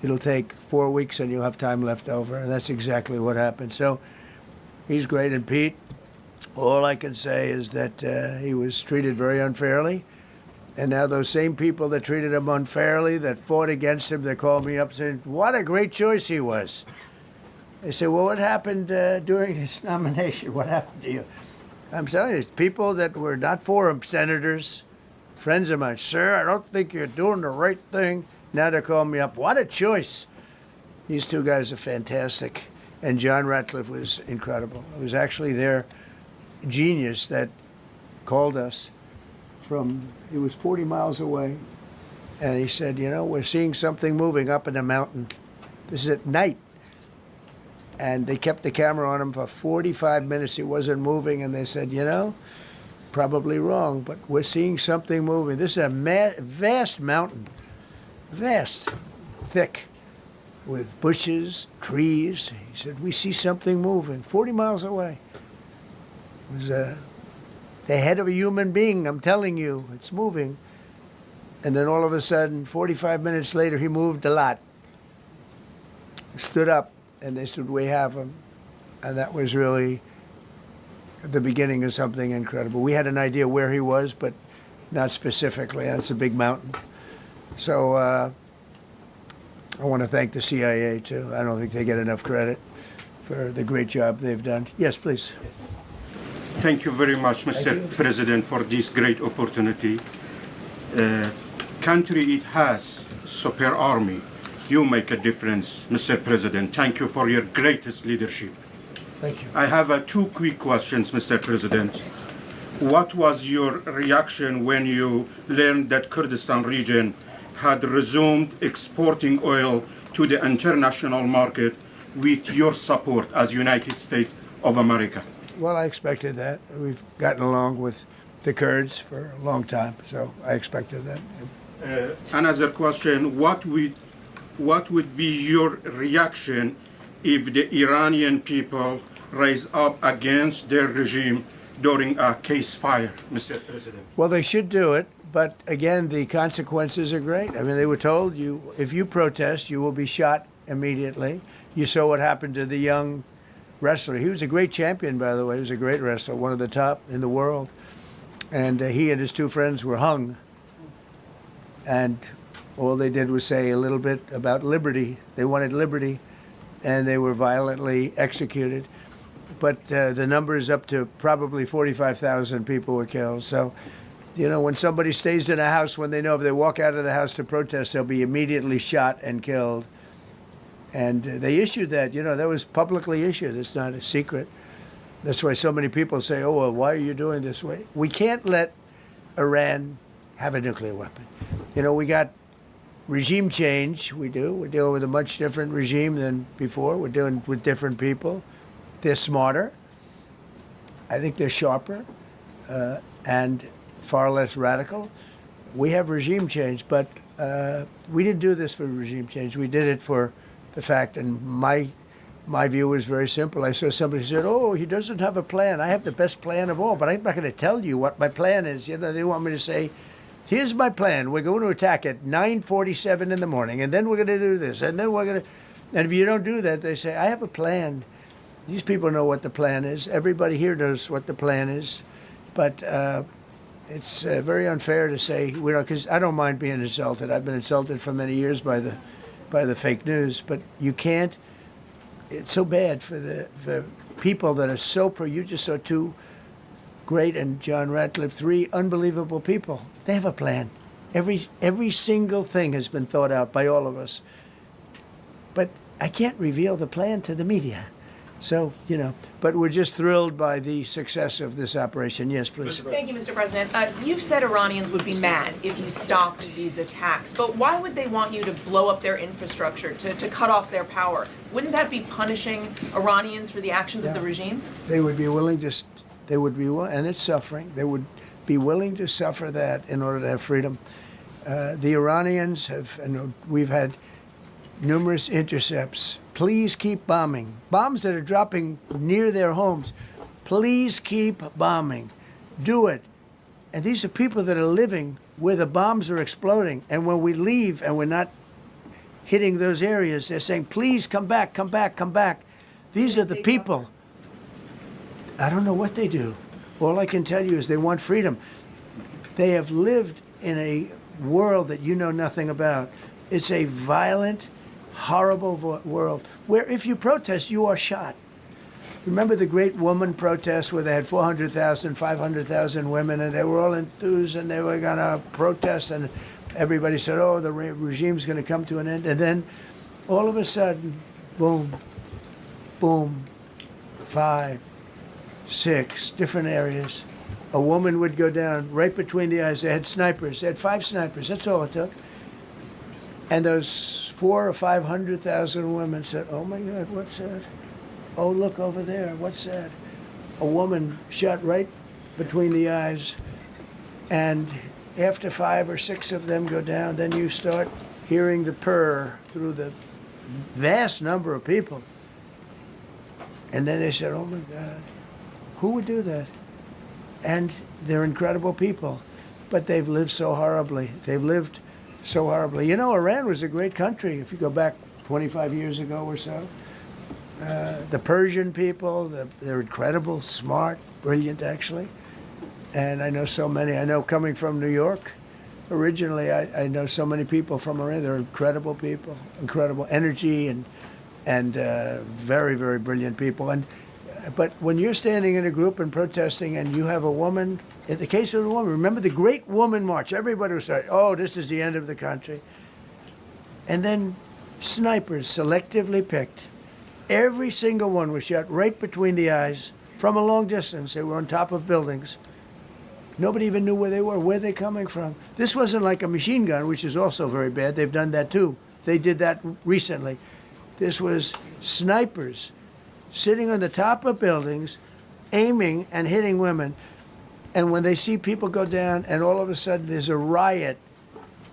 It'll take 4 weeks and you'll have time left over. And that's exactly what happened. So he's great. And Pete, all I can say is that he was treated very unfairly. And now those same people that treated him unfairly, that fought against him, they called me up saying, what a great choice he was. They said, well, what happened during his nomination? What happened to you? I'm telling you, people that were not for him, senators, friends of mine, sir, I don't think you're doing the right thing. Now they're calling me up. What a choice. These two guys are fantastic. And John Ratcliffe was incredible. It was actually their genius that called us from, it was 40 miles away. And he said, you know, we're seeing something moving up in the mountain. This is at night. And they kept the camera on him for 45 minutes. It wasn't moving. And they said, you know, probably wrong, but we're seeing something moving. This is a vast mountain, vast, thick, with bushes, trees. He said, we see something moving 40 miles away. It was the head of a human being, I'm telling you, it's moving. And then all of a sudden, 45 minutes later, he moved a lot. Stood up, and they said, we have him. And that was really the beginning of something incredible. We had an idea where he was, but not specifically. That's a big mountain. So I want to thank the CIA, too. I don't think they get enough credit for the great job they've done. Yes, please. Yes. Thank you very much, Mr. President, for this great opportunity. Country, it has super army. You make a difference, Mr. President. Thank you for your greatest leadership. Thank you. I have 2 quick questions, Mr. President. What was your reaction when you learned that Kurdistan region had resumed exporting oil to the international market with your support as United States of America? Well, I expected that. We've gotten along with the Kurds for a long time, so I expected that. Another question, what would be your reaction if the Iranian people rise up against their regime during a ceasefire, Mr. President? Well, they should do it, but again, the consequences are great. I mean, they were told, if you protest, you will be shot immediately. You saw what happened to the young wrestler. He was a great champion, by the way. He was a great wrestler, one of the top in the world. And he and his two friends were hung. And all they did was say a little bit about liberty. They wanted liberty, and they were violently executed. But the number is up to probably 45,000 people were killed. So, you know, when somebody stays in a house, when they know if they walk out of the house to protest, they'll be immediately shot and killed. And they issued that, you know, that was publicly issued. It's not a secret. That's why so many people say, oh, well, why are you doing this way? We can't let Iran have a nuclear weapon. You know, we got regime change. We do. We're dealing with a much different regime than before. We're dealing with different people. They're smarter. I think they're sharper and far less radical. We have regime change, but we didn't do this for regime change. We did it for the fact, and my view was very simple. I saw somebody said, oh, he doesn't have a plan. I have the best plan of all, but I'm not going to tell you what my plan is. You know, they want me to say, here's my plan. We're going to attack at 9:47 in the morning, and then we're going to do this, and then we're going to... And if you don't do that, they say, I have a plan. These people know what the plan is. Everybody here knows what the plan is. But it's very unfair to say, you know, because I don't mind being insulted. I've been insulted for many years by the fake news, but you can't. It's so bad for people that are so you just saw two great, and John Ratcliffe, three unbelievable people. They have a plan. Every single thing has been thought out by all of us. But I can't reveal the plan to the media. So, you know, but we're just thrilled by the success of this operation. Yes, please. Thank you, Mr. President. You've said Iranians would be mad if you stopped these attacks, but why would they want you to blow up their infrastructure, to cut off their power? Wouldn't that be punishing Iranians for the actions of the regime? They would be willing to, and it's suffering, they would be willing to suffer that in order to have freedom. The Iranians have, and we've had numerous intercepts. Please keep bombing. Bombs that are dropping near their homes. Please keep bombing. Do it. And these are people that are living where the bombs are exploding. And when we leave and we're not hitting those areas, they're saying, please come back, come back, come back. These are the people. I don't know what they do. All I can tell you is they want freedom. They have lived in a world that you know nothing about. It's a violent, horrible world where if you protest, you are shot. Remember the great woman protests where they had 400,000, 500,000 women, and they were all enthused and they were going to protest, and everybody said, oh, the regime's going to come to an end. And then all of a sudden, boom, boom, 5, 6 different areas. A woman would go down right between the eyes. They had snipers. They had 5 snipers. That's all it took. And those 400,000 or 500,000 women said, oh my God, what's that? Oh, look over there, what's that? A woman shot right between the eyes. And after 5 or 6 of them go down, then you start hearing the purr through the vast number of people. And then they said, oh my God, who would do that? And they're incredible people, but they've lived so horribly. They've lived so horribly. You know, Iran was a great country if you go back 25 years ago or so. The Persian people, they're incredible, smart, brilliant actually. And I know so many. I know coming from New York, originally I know so many people from Iran. They're incredible people, incredible energy and very, very brilliant people. But when you're standing in a group and protesting and you have a woman, in the case of the woman, remember the Great Woman March, everybody was saying, oh, this is the end of the country. And then snipers selectively picked. Every single one was shot right between the eyes from a long distance. They were on top of buildings. Nobody even knew where they were, where they're coming from. This wasn't like a machine gun, which is also very bad. They've done that too. They did that recently. This was snipers sitting on the top of buildings, aiming and hitting women. And when they see people go down, and all of a sudden there's a riot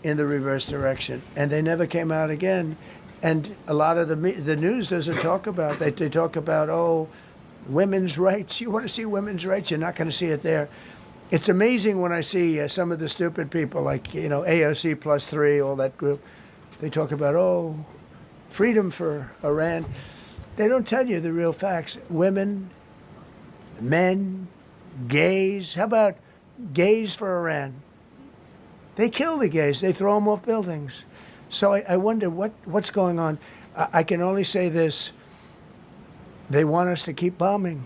in the reverse direction, and they never came out again. And a lot of the news doesn't talk about that. They talk about, oh, women's rights. You want to see women's rights? You're not going to see it there. It's amazing when I see some of the stupid people like, AOC +3, all that group. They talk about, oh, freedom for Iran. They don't tell you the real facts. Women, men, gays. How about gays for Iran? They kill the gays. They throw them off buildings. So I wonder what's going on. I can only say this. They want us to keep bombing,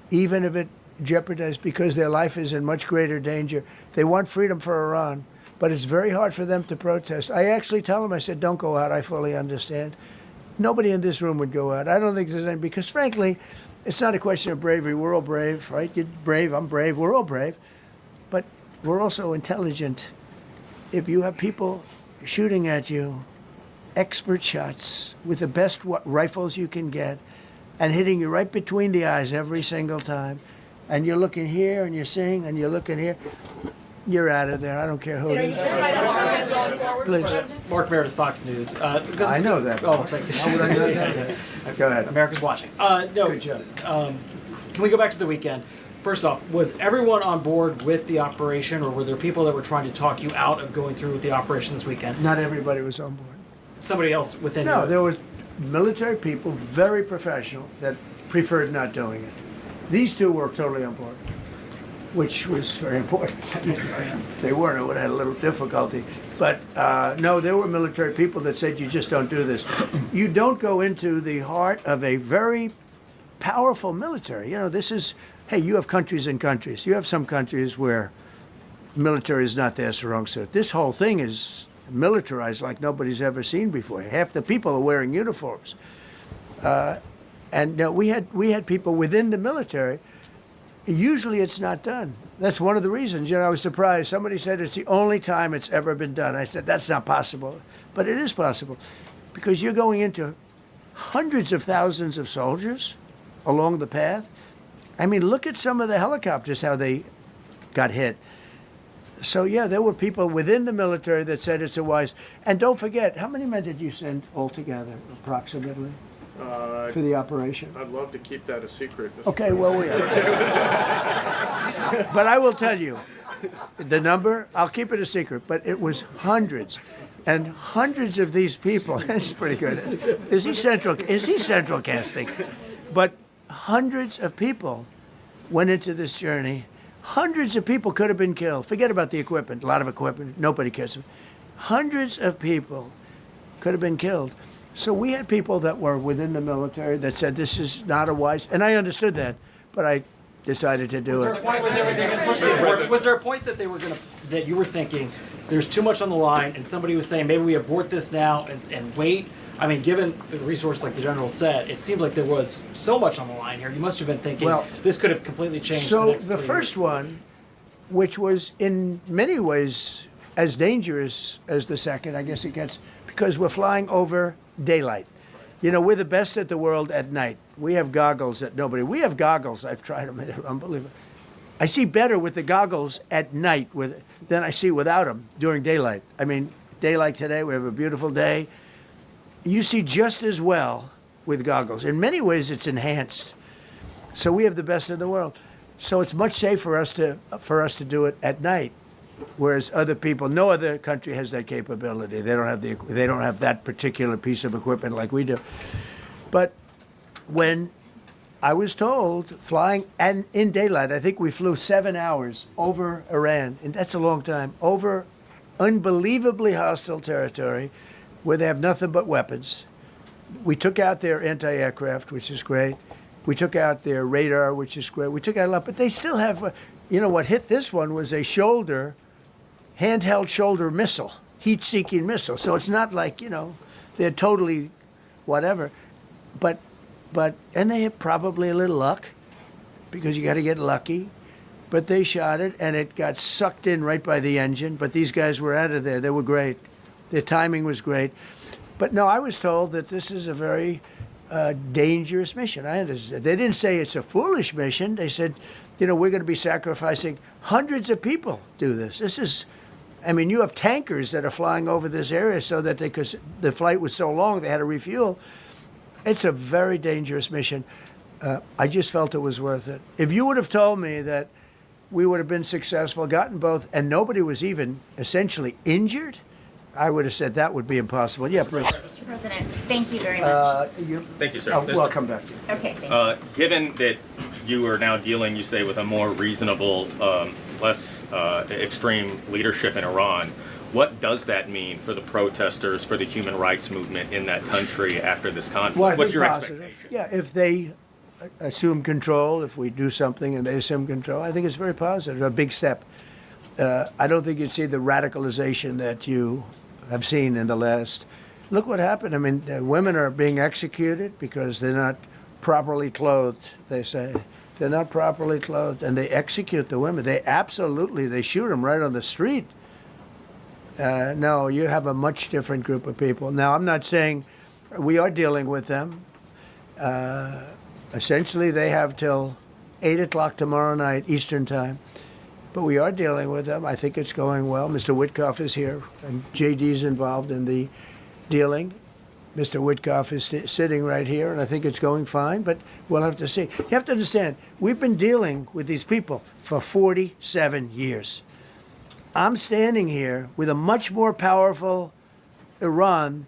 even if it jeopardizes, because their life is in much greater danger. They want freedom for Iran, but it's very hard for them to protest. I actually tell them, I said, don't go out. I fully understand. Nobody in this room would go out. I don't think there's any, because frankly, it's not a question of bravery. We're all brave, right? You're brave, I'm brave, we're all brave. But we're also intelligent. If you have people shooting at you, expert shots with the best rifles you can get, and hitting you right between the eyes every single time, and you're looking here and you're seeing and you're looking here, you're out of there. I don't care who it is. Please. Mark Meredith, Fox News. I know that. Oh, thank you. How would I know that? Go ahead. America's watching. No. Good job. Can we go back to the weekend? First off, was everyone on board with the operation, or were there people that were trying to talk you out of going through with the operation this weekend? Not everybody was on board. Somebody else within No, you? there was military people, very professional, that preferred not doing it. These two were totally on board, which was very important. If they weren't, it would have had a little difficulty. But no, there were military people that said, you just don't do this. You don't go into the heart of a very powerful military. This is, hey, you have countries and countries. You have some countries where military is not their strong suit. This whole thing is militarized like nobody's ever seen before. Half the people are wearing uniforms. And we had people within the military. Usually it's not done. That's one of the reasons. I was surprised. Somebody said it's the only time it's ever been done. I said, that's not possible. But it is possible, because you're going into hundreds of thousands of soldiers along the path. I mean, look at some of the helicopters, how they got hit. So, yeah, there were people within the military that said it's a wise. And don't forget, how many men did you send altogether, approximately, for the operation? I'd love to keep that a secret. Okay, well, but I will tell you, the number, I'll keep it a secret, but it was hundreds. And hundreds of these people, it's pretty good. Is he central casting? But hundreds of people went into this journey. Hundreds of people could have been killed. Forget about the equipment, a lot of equipment, nobody cares. Hundreds of people could have been killed. So we had people that were within the military that said this is not a wise, and I understood that, but I decided to do it. Was there a point that that you were thinking there's too much on the line, and somebody was saying maybe we abort this now and wait? I mean, given the resource, like the general said, it seemed like there was so much on the line here. You must have been thinking, this could have completely changed the next 3 years. So the first one, which was in many ways as dangerous as the second, I guess it gets, because we're flying over daylight. We're the best at the world at night. We have goggles that nobody, we have goggles, I've tried them, they're unbelievable. I see better with the goggles at night than I see without them during daylight. I mean, daylight today, we have a beautiful day. You see just as well with goggles. In many ways, it's enhanced. So we have the best in the world. So it's much safer for us to do it at night, whereas other people, no other country has that capability. They don't have that particular piece of equipment like we do. But when I was told flying and in daylight, I think we flew 7 hours over Iran, and that's a long time, over unbelievably hostile territory, where they have nothing but weapons. We took out their anti-aircraft, which is great. We took out their radar, which is great. We took out a lot, but they still have, what hit this one was a handheld shoulder missile, heat-seeking missile. So it's not like, they're totally whatever. But and they had probably a little luck, because you got to get lucky. But they shot it, and it got sucked in right by the engine. But these guys were out of there. They were great. Their timing was great. But no, I was told that this is a very dangerous mission. I understand. They didn't say it's a foolish mission. They said, you know, we're going to be sacrificing hundreds of people do this. This is, I mean, you have tankers that are flying over this area so that because the flight was so long, they had to refuel. It's a very dangerous mission. I just felt it was worth it. If you would have told me that we would have been successful, gotten both, and nobody was even essentially injured, I would have said that would be impossible. Yeah, please. Mr. President, thank you very much. Thank you, sir. Well, I'll come back to you. Okay, thank you. Given that you are now dealing, you say, with a more reasonable, less extreme leadership in Iran, what does that mean for the protesters, for the human rights movement in that country after this conflict? Well, I What's think your positive. expectation? Yeah, if they assume control, if we do something and they assume control, I think it's very positive, a big step. I don't think you'd see the radicalization that you have seen in the last. Look what happened. I mean, women are being executed because they're not properly clothed, they say. They're not properly clothed, and they execute the women. They shoot them right on the street. No, you have a much different group of people. Now, I'm not saying we are dealing with them. Essentially, they have till 8 o'clock tomorrow night, Eastern time. But we are dealing with them. I think it's going well. Mr. Witkoff is here, and JD's involved in the dealing. Mr. Witkoff is sitting right here, and I think it's going fine, but we'll have to see. You have to understand, we've been dealing with these people for 47 years. I'm standing here with a much more powerful Iran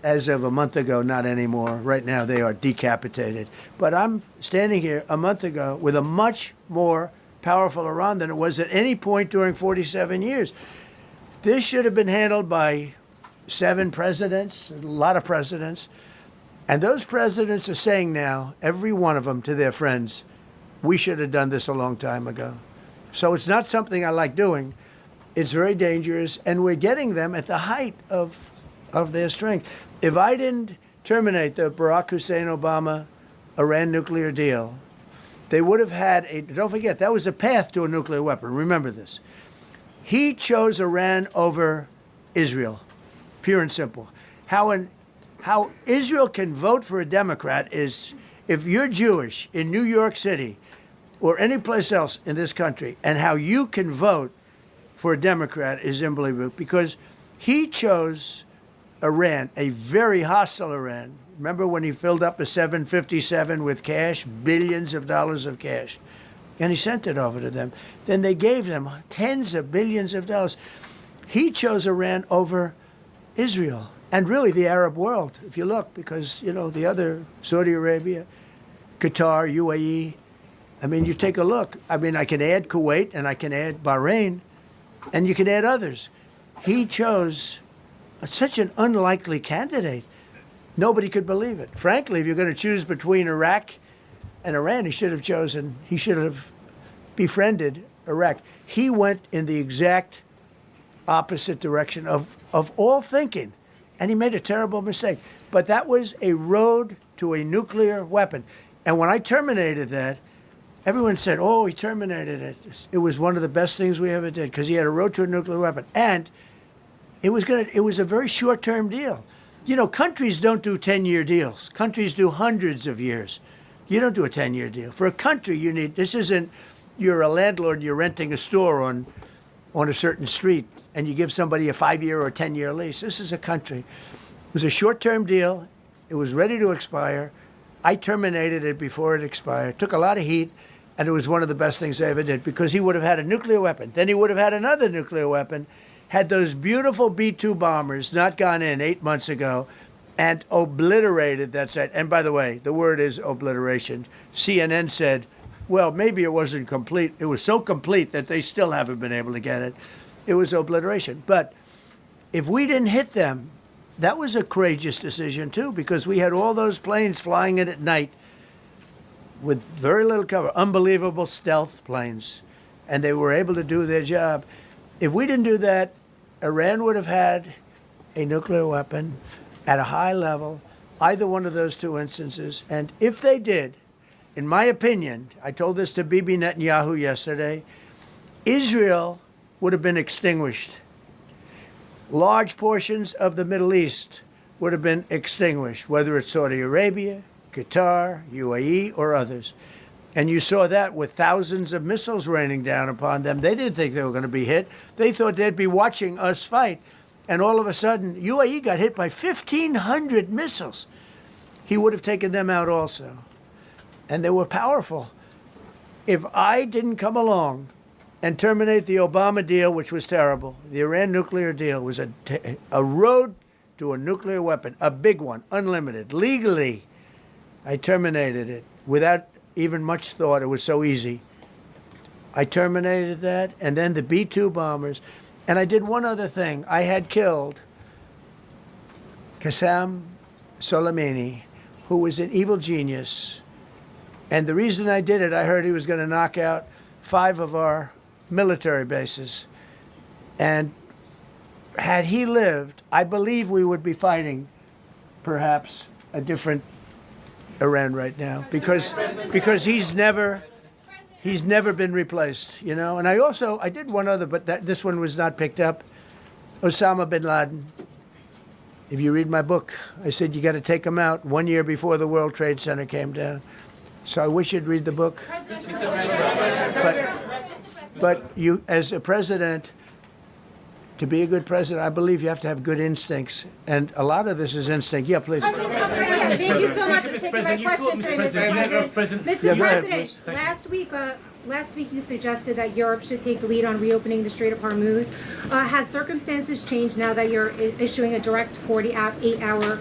as of a month ago, not anymore. Right now, they are decapitated. But I'm standing here a month ago with a much more powerful Iran than it was at any point during 47 years. This should have been handled by 7 presidents, a lot of presidents. And those presidents are saying now, every one of them to their friends, we should have done this a long time ago. So it's not something I like doing. It's very dangerous, and we're getting them at the height of their strength. If I didn't terminate the Barack Hussein Obama Iran nuclear deal, they would have had don't forget, that was a path to a nuclear weapon. Remember this. He chose Iran over Israel, pure and simple. How Israel can vote for a Democrat is if you're Jewish in New York City or any place else in this country, and how you can vote for a Democrat is unbelievable, because he chose Iran, a very hostile Iran. Remember when he filled up a 757 with cash, billions of dollars of cash, and he sent it over to them. Then they gave them tens of billions of dollars. He chose Iran over Israel and really the Arab world, if you look, because, you know, the other, Saudi Arabia, Qatar, UAE, I mean, you take a look. I mean, I can add Kuwait and I can add Bahrain, and you can add others. He chose such an unlikely candidate. Nobody could believe it. Frankly, if you're going to choose between Iraq and Iran, he should have befriended Iraq. He went in the exact opposite direction of all thinking, and he made a terrible mistake. But that was a road to a nuclear weapon. And when I terminated that, everyone said, oh, he terminated it. It was one of the best things we ever did because he had a road to a nuclear weapon. And it was a very short-term deal. You know, countries don't do 10-year deals. Countries do hundreds of years. You don't do a 10-year deal. For a country, this isn't, you're a landlord and you're renting a store on a certain street and you give somebody a 5-year or a 10-year lease. This is a country. It was a short-term deal. It was ready to expire. I terminated it before it expired. Took a lot of heat, and it was one of the best things I ever did because he would have had a nuclear weapon. Then he would have had another nuclear weapon. Had those beautiful B-2 bombers not gone in 8 months ago and obliterated that site. And by the way, the word is obliteration. CNN said, well, maybe it wasn't complete. It was so complete that they still haven't been able to get it. It was obliteration. But if we didn't hit them, that was a courageous decision, too, because we had all those planes flying in at night with very little cover, unbelievable stealth planes, and they were able to do their job. If we didn't do that, Iran would have had a nuclear weapon at a high level, either one of those two instances. And if they did, in my opinion, I told this to Bibi Netanyahu yesterday, Israel would have been extinguished. Large portions of the Middle East would have been extinguished, whether it's Saudi Arabia, Qatar, UAE, or others. And you saw that with thousands of missiles raining down upon them. They didn't think they were going to be hit. They thought they'd be watching us fight. And all of a sudden, UAE got hit by 1,500 missiles. He would have taken them out also. And they were powerful. If I didn't come along and terminate the Obama deal, which was terrible, the Iran nuclear deal was a road to a nuclear weapon, a big one, unlimited, legally. I terminated it without even much thought. It was so easy. I terminated that, and then the B-2 bombers. And I did one other thing. I had killed Qasem Soleimani, who was an evil genius. And the reason I did it, I heard he was going to knock out 5 of our military bases. And had he lived, I believe we would be fighting perhaps a different Iran right now, because he's never been replaced, you know. And I did one other, but this one was not picked up. Osama bin Laden. If you read my book, I said you got to take him out 1 year before the World Trade Center came down. So I wish you'd read the book. But you, as a president, to be a good president, I believe you have to have good instincts. And a lot of this is instinct. Yeah, please. Thank you so much for taking my question today, Mr. President. Mr. President, last week you suggested that Europe should take the lead on reopening the Strait of Hormuz. Has circumstances changed now that you're issuing a direct 48-hour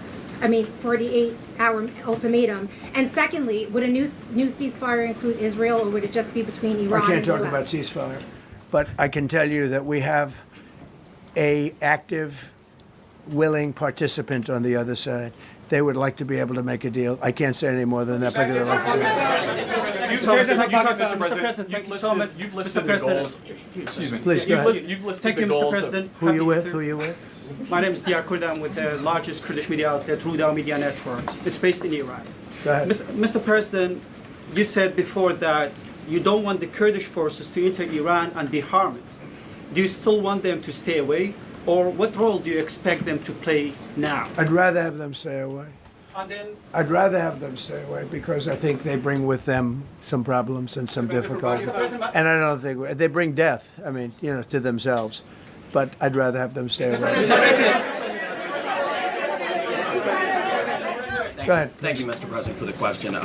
ultimatum? And secondly, would a new ceasefire include Israel, or would it just be between Iran and the US? I can't talk about ceasefire, but I can tell you that we have a active, willing participant on the other side. They would like to be able to make a deal. I can't say any more than that, but they'd like to do it. You've listed the goals. Excuse me. Please, go ahead. You've listed the goals. Who are you with? My name is Diakur. I'm with the largest Kurdish media outlet, Ruda Media Network. It's based in Iran. Go ahead. Mr. President, you said before that you don't want the Kurdish forces to enter Iran and be harmed. Do you still want them to stay away? Or what role do you expect them to play now? I'd rather have them stay away. And then, I'd rather have them stay away because I think they bring with them some problems and some difficulties. And I don't think they bring death, I mean, you know, to themselves. But I'd rather have them stay away. Go ahead. Thank you, Mr. President, for the question.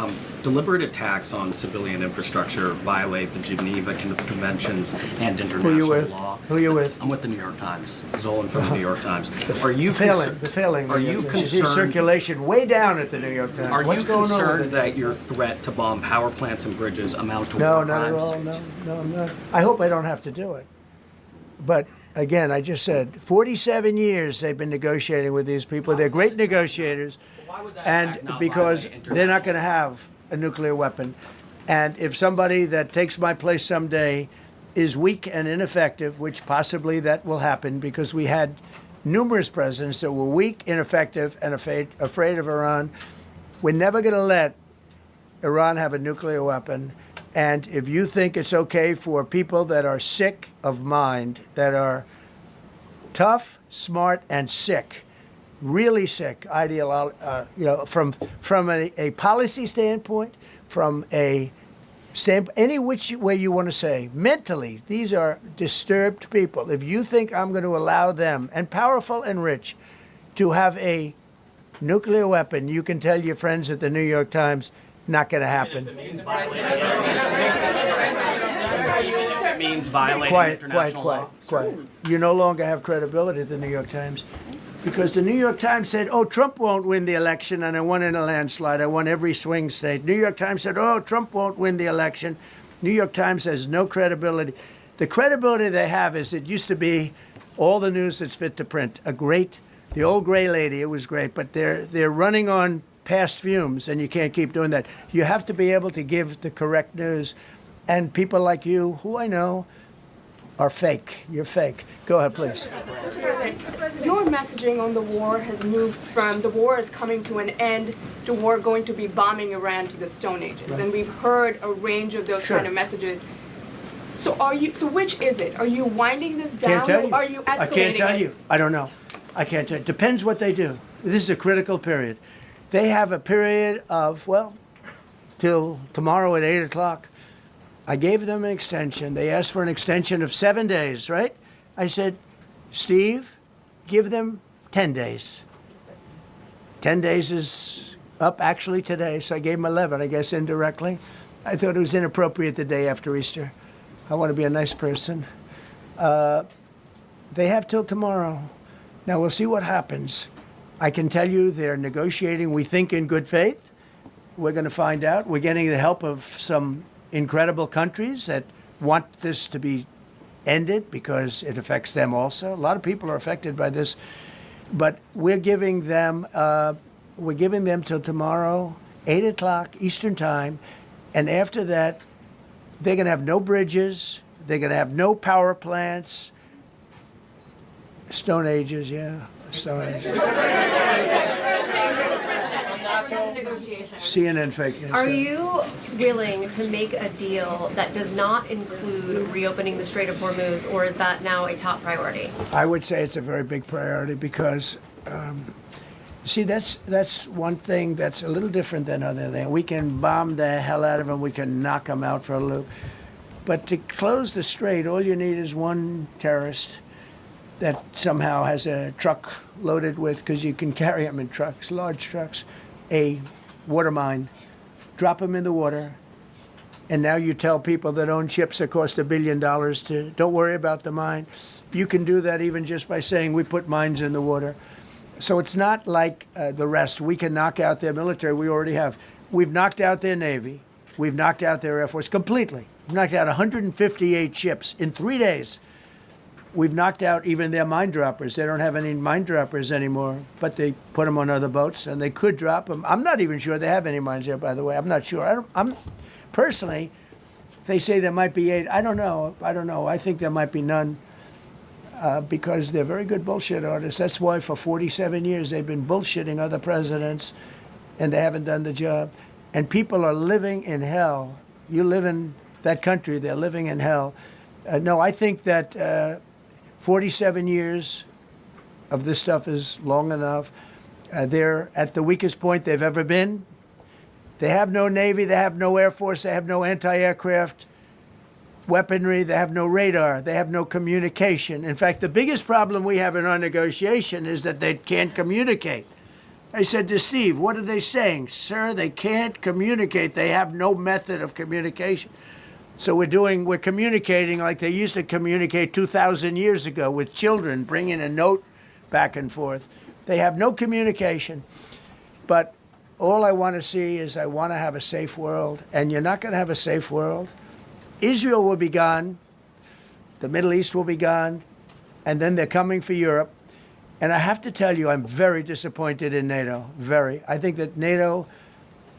Deliberate attacks on civilian infrastructure violate the Geneva Conventions and international law. Who are you with? I'm with the New York Times. Zolan from the New York Times. Are you failing? Are you concerned? Circulation way down at the New York Times. Are you concerned that your threat to bomb power plants and bridges amount to war crimes? No, not at all. No, I'm not. I hope I don't have to do it. But again, I just said 47 years they've been negotiating with these people. They're great negotiators. And because they're not going to have a nuclear weapon. And if somebody that takes my place someday is weak and ineffective, which possibly that will happen because we had numerous presidents that were weak, ineffective, and afraid of Iran, we're never going to let Iran have a nuclear weapon. And if you think it's okay for people that are sick of mind, that are tough, smart, and sick, really sick, from a policy standpoint, from a any which way you want to say, mentally, these are disturbed people. If you think I'm going to allow them, and powerful and rich, to have a nuclear weapon, you can tell your friends at the New York Times, not going to happen. It means violating international law. Quiet. You no longer have credibility at the New York Times. Because the New York Times said, oh, Trump won't win the election, and I won in a landslide. I won every swing state. New York Times said, oh, Trump won't win the election. New York Times has no credibility. The credibility they have is it used to be all the news that's fit to print. The old gray lady, it was great, but they're running on past fumes, and you can't keep doing that. You have to be able to give the correct news. And people like you, who I know, are fake. You're fake. Go ahead, please. Your messaging on the war has moved from the war is coming to an end to war going to be bombing Iran to the Stone Ages. Right. And we've heard a range of those kind of messages. So which is it? Are you winding this down, or are you escalating it? I can't tell you. I don't know. I can't tell you. Depends what they do. This is a critical period. They have a period of, well, till tomorrow at 8 o'clock. I gave them an extension. They asked for an extension of 7 days, right? I said, Steve, give them 10 days. 10 days is up actually today, so I gave them 11, I guess, indirectly. I thought it was inappropriate the day after Easter. I want to be a nice person. They have till tomorrow. Now, we'll see what happens. I can tell you they're negotiating, we think, in good faith. We're going to find out. We're getting the help of some incredible countries that want this to be ended because it affects them also. A lot of people are affected by this. But we're giving them till tomorrow, 8 o'clock Eastern time. And after that, they're going to have no bridges. They're going to have no power plants. Stone Ages, yeah. Stone Ages. CNN fake news. Are you willing to make a deal that does not include reopening the Strait of Hormuz, or is that now a top priority? I would say it's a very big priority because, see, that's one thing that's a little different than other things. We can bomb the hell out of them. We can knock them out for a loop. But to close the strait, all you need is one terrorist that somehow has a truck loaded with, because you can carry them in trucks, large trucks, a water mine, drop them in the water, and now you tell people that own ships that cost $1 billion to don't worry about the mine. You can do that even just by saying we put mines in the water. So it's not like the rest. We can knock out their military. We already have. We've knocked out their Navy. We've knocked out their Air Force completely. We've knocked out 158 ships in 3 days. We've knocked out even their mine droppers. They don't have any mine droppers anymore, but they put them on other boats, and they could drop them. I'm not even sure they have any mines there, by the way. I'm not sure. I'm personally, they say there might be 8. I don't know. I think there might be none because they're very good bullshit artists. That's why for 47 years they've been bullshitting other presidents, and they haven't done the job. And people are living in hell. You live in that country, they're living in hell. No, I think that 47 years of this stuff is long enough. They're at the weakest point they've ever been. They have no Navy, they have no Air Force, they have no anti-aircraft weaponry, they have no radar, they have no communication. In fact, the biggest problem we have in our negotiation is that they can't communicate. I said to Steve, what are they saying? Sir, they can't communicate. They have no method of communication. So we're communicating like they used to communicate 2,000 years ago with children, bringing a note back and forth. They have no communication. But all I want to see is I want to have a safe world, and you're not going to have a safe world. Israel will be gone. The Middle East will be gone. And then they're coming for Europe. And I have to tell you, I'm very disappointed in NATO. Very. I think that NATO...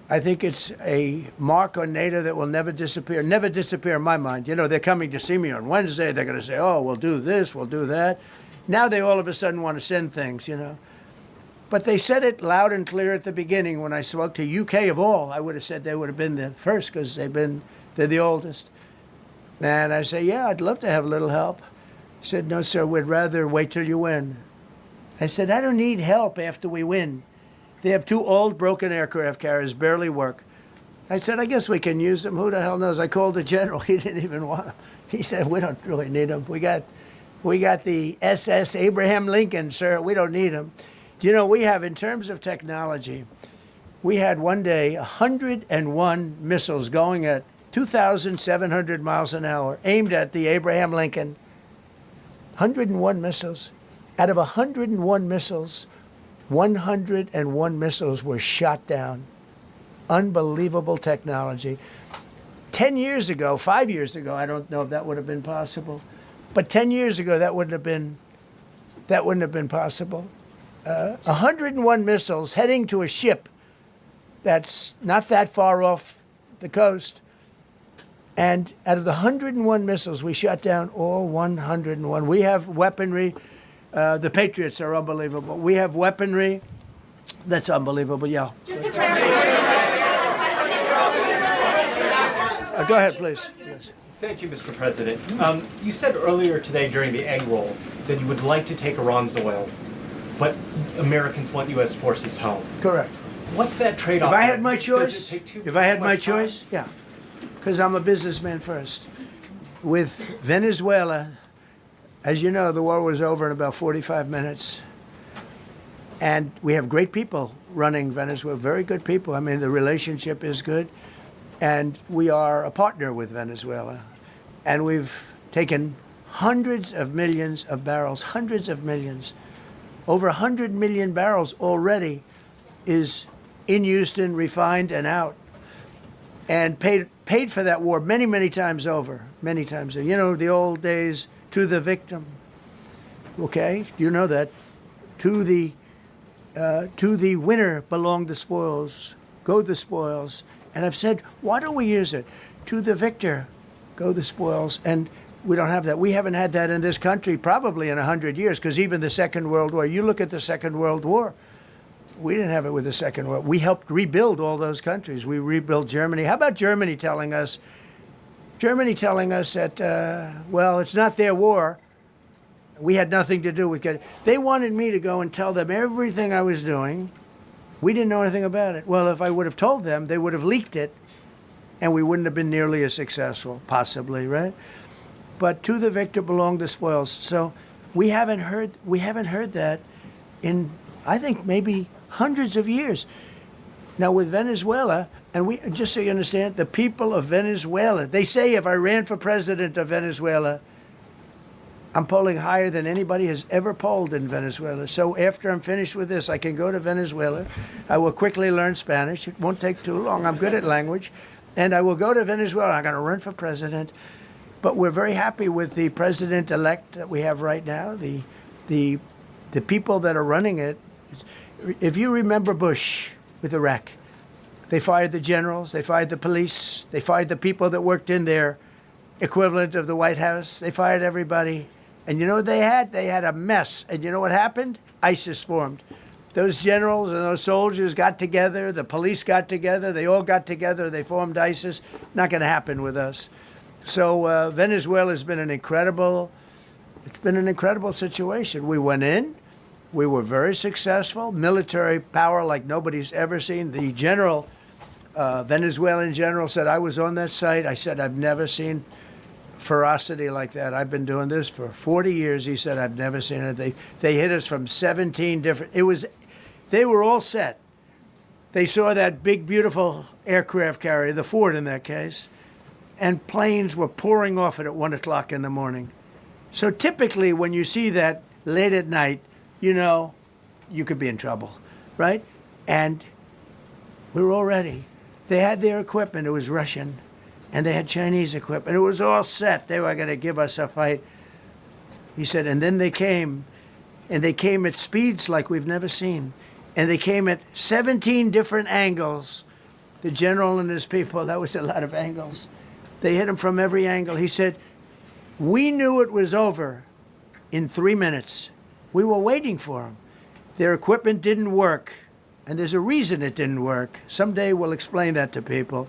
I think it's a mark on NATO that will never disappear in my mind. You know, they're coming to see me on Wednesday. They're going to say, oh, we'll do this, we'll do that. Now they all of a sudden want to send things, you know. But they said it loud and clear at the beginning when I spoke to UK of all. I would have said they would have been the first because they're the oldest. And I say, yeah, I'd love to have a little help. He said, no, sir, we'd rather wait till you win. I said, I don't need help after we win. They have 2 old broken aircraft carriers, barely work. I said, I guess we can use them. Who the hell knows? I called the general. He didn't even want them. He said, we don't really need them. We got the SS Abraham Lincoln, sir. We don't need them. Do you know, we have, in terms of technology, we had one day 101 missiles going at 2,700 miles an hour aimed at the Abraham Lincoln. 101 missiles. Out of 101 missiles, 101 missiles were shot down. Unbelievable technology. 10 years ago, 5 years ago, I don't know if that would have been possible, but 10 years ago that wouldn't have been possible. 101 missiles heading to a ship that's not that far off the coast. And out of the 101 missiles, we shot down all 101. We have weaponry. The Patriots are unbelievable. We have weaponry that's unbelievable, yeah. Just to clarify. Go ahead, please. Yes. Thank you, Mr. President. You said earlier today during the egg roll that you would like to take Iran's oil. but Americans want U.S. forces home. Correct. What's that trade-off? If I had my Does it choice, take too if I had my much time? choice, yeah, because I'm a businessman first. With Venezuela, as you know, the war was over in about 45 minutes. And we have great people running Venezuela, very good people. I mean, the relationship is good. And we are a partner with Venezuela. And we've taken hundreds of millions of barrels, hundreds of millions. Over 100 million barrels already is in Houston, refined and out. And paid for that war many, many times over, many times. You know, the old days, to the victim. Okay, you know that. To the winner belong the spoils, go the spoils. And I've said, why don't we use it? To the victor, go the spoils. And we don't have that. We haven't had that in this country probably in 100 years, because even the Second World War, you look at the Second World War, we didn't have it with the Second World War. We helped rebuild all those countries. We rebuilt Germany. How about Germany telling us that, well, it's not their war. We had nothing to do with it. They wanted me to go and tell them everything I was doing. We didn't know anything about it. Well, if I would have told them, they would have leaked it, and we wouldn't have been nearly as successful, possibly, right? But to the victor belong the spoils. So we haven't heard that in, I think, maybe hundreds of years. Now with Venezuela, and we, just so you understand, the people of Venezuela, they say if I ran for president of Venezuela, I'm polling higher than anybody has ever polled in Venezuela. So after I'm finished with this, I can go to Venezuela. I will quickly learn Spanish. It won't take too long. I'm good at language. And I will go to Venezuela. I'm going to run for president. But we're very happy with the president-elect that we have right now, the people that are running it. If you remember Bush with Iraq, they fired the generals, they fired the police, they fired the people that worked in their equivalent of the White House. They fired everybody. And you know what they had? They had a mess. And you know what happened? ISIS formed. Those generals and those soldiers got together, the police got together, they all got together, they formed ISIS. Not going to happen with us. So Venezuela has been an incredible situation. We went in, we were very successful, military power like nobody's ever seen. The general, Venezuelan general said, I was on that site. I said, I've never seen ferocity like that. I've been doing this for 40 years. He said, I've never seen it. They hit us from 17 different, they were all set. They saw that big, beautiful aircraft carrier, the Ford in that case, and planes were pouring off it at 1 o'clock in the morning. So typically when you see that late at night, you know, you could be in trouble, right? And we were all ready. They had their equipment, it was Russian, and they had Chinese equipment. It was all set. They were going to give us a fight. He said, and then they came, and they came at speeds like we've never seen. And they came at 17 different angles. The general and his people, that was a lot of angles. They hit him from every angle. He said, we knew it was over in 3 minutes. We were waiting for them. Their equipment didn't work, and there's a reason it didn't work. Someday we'll explain that to people.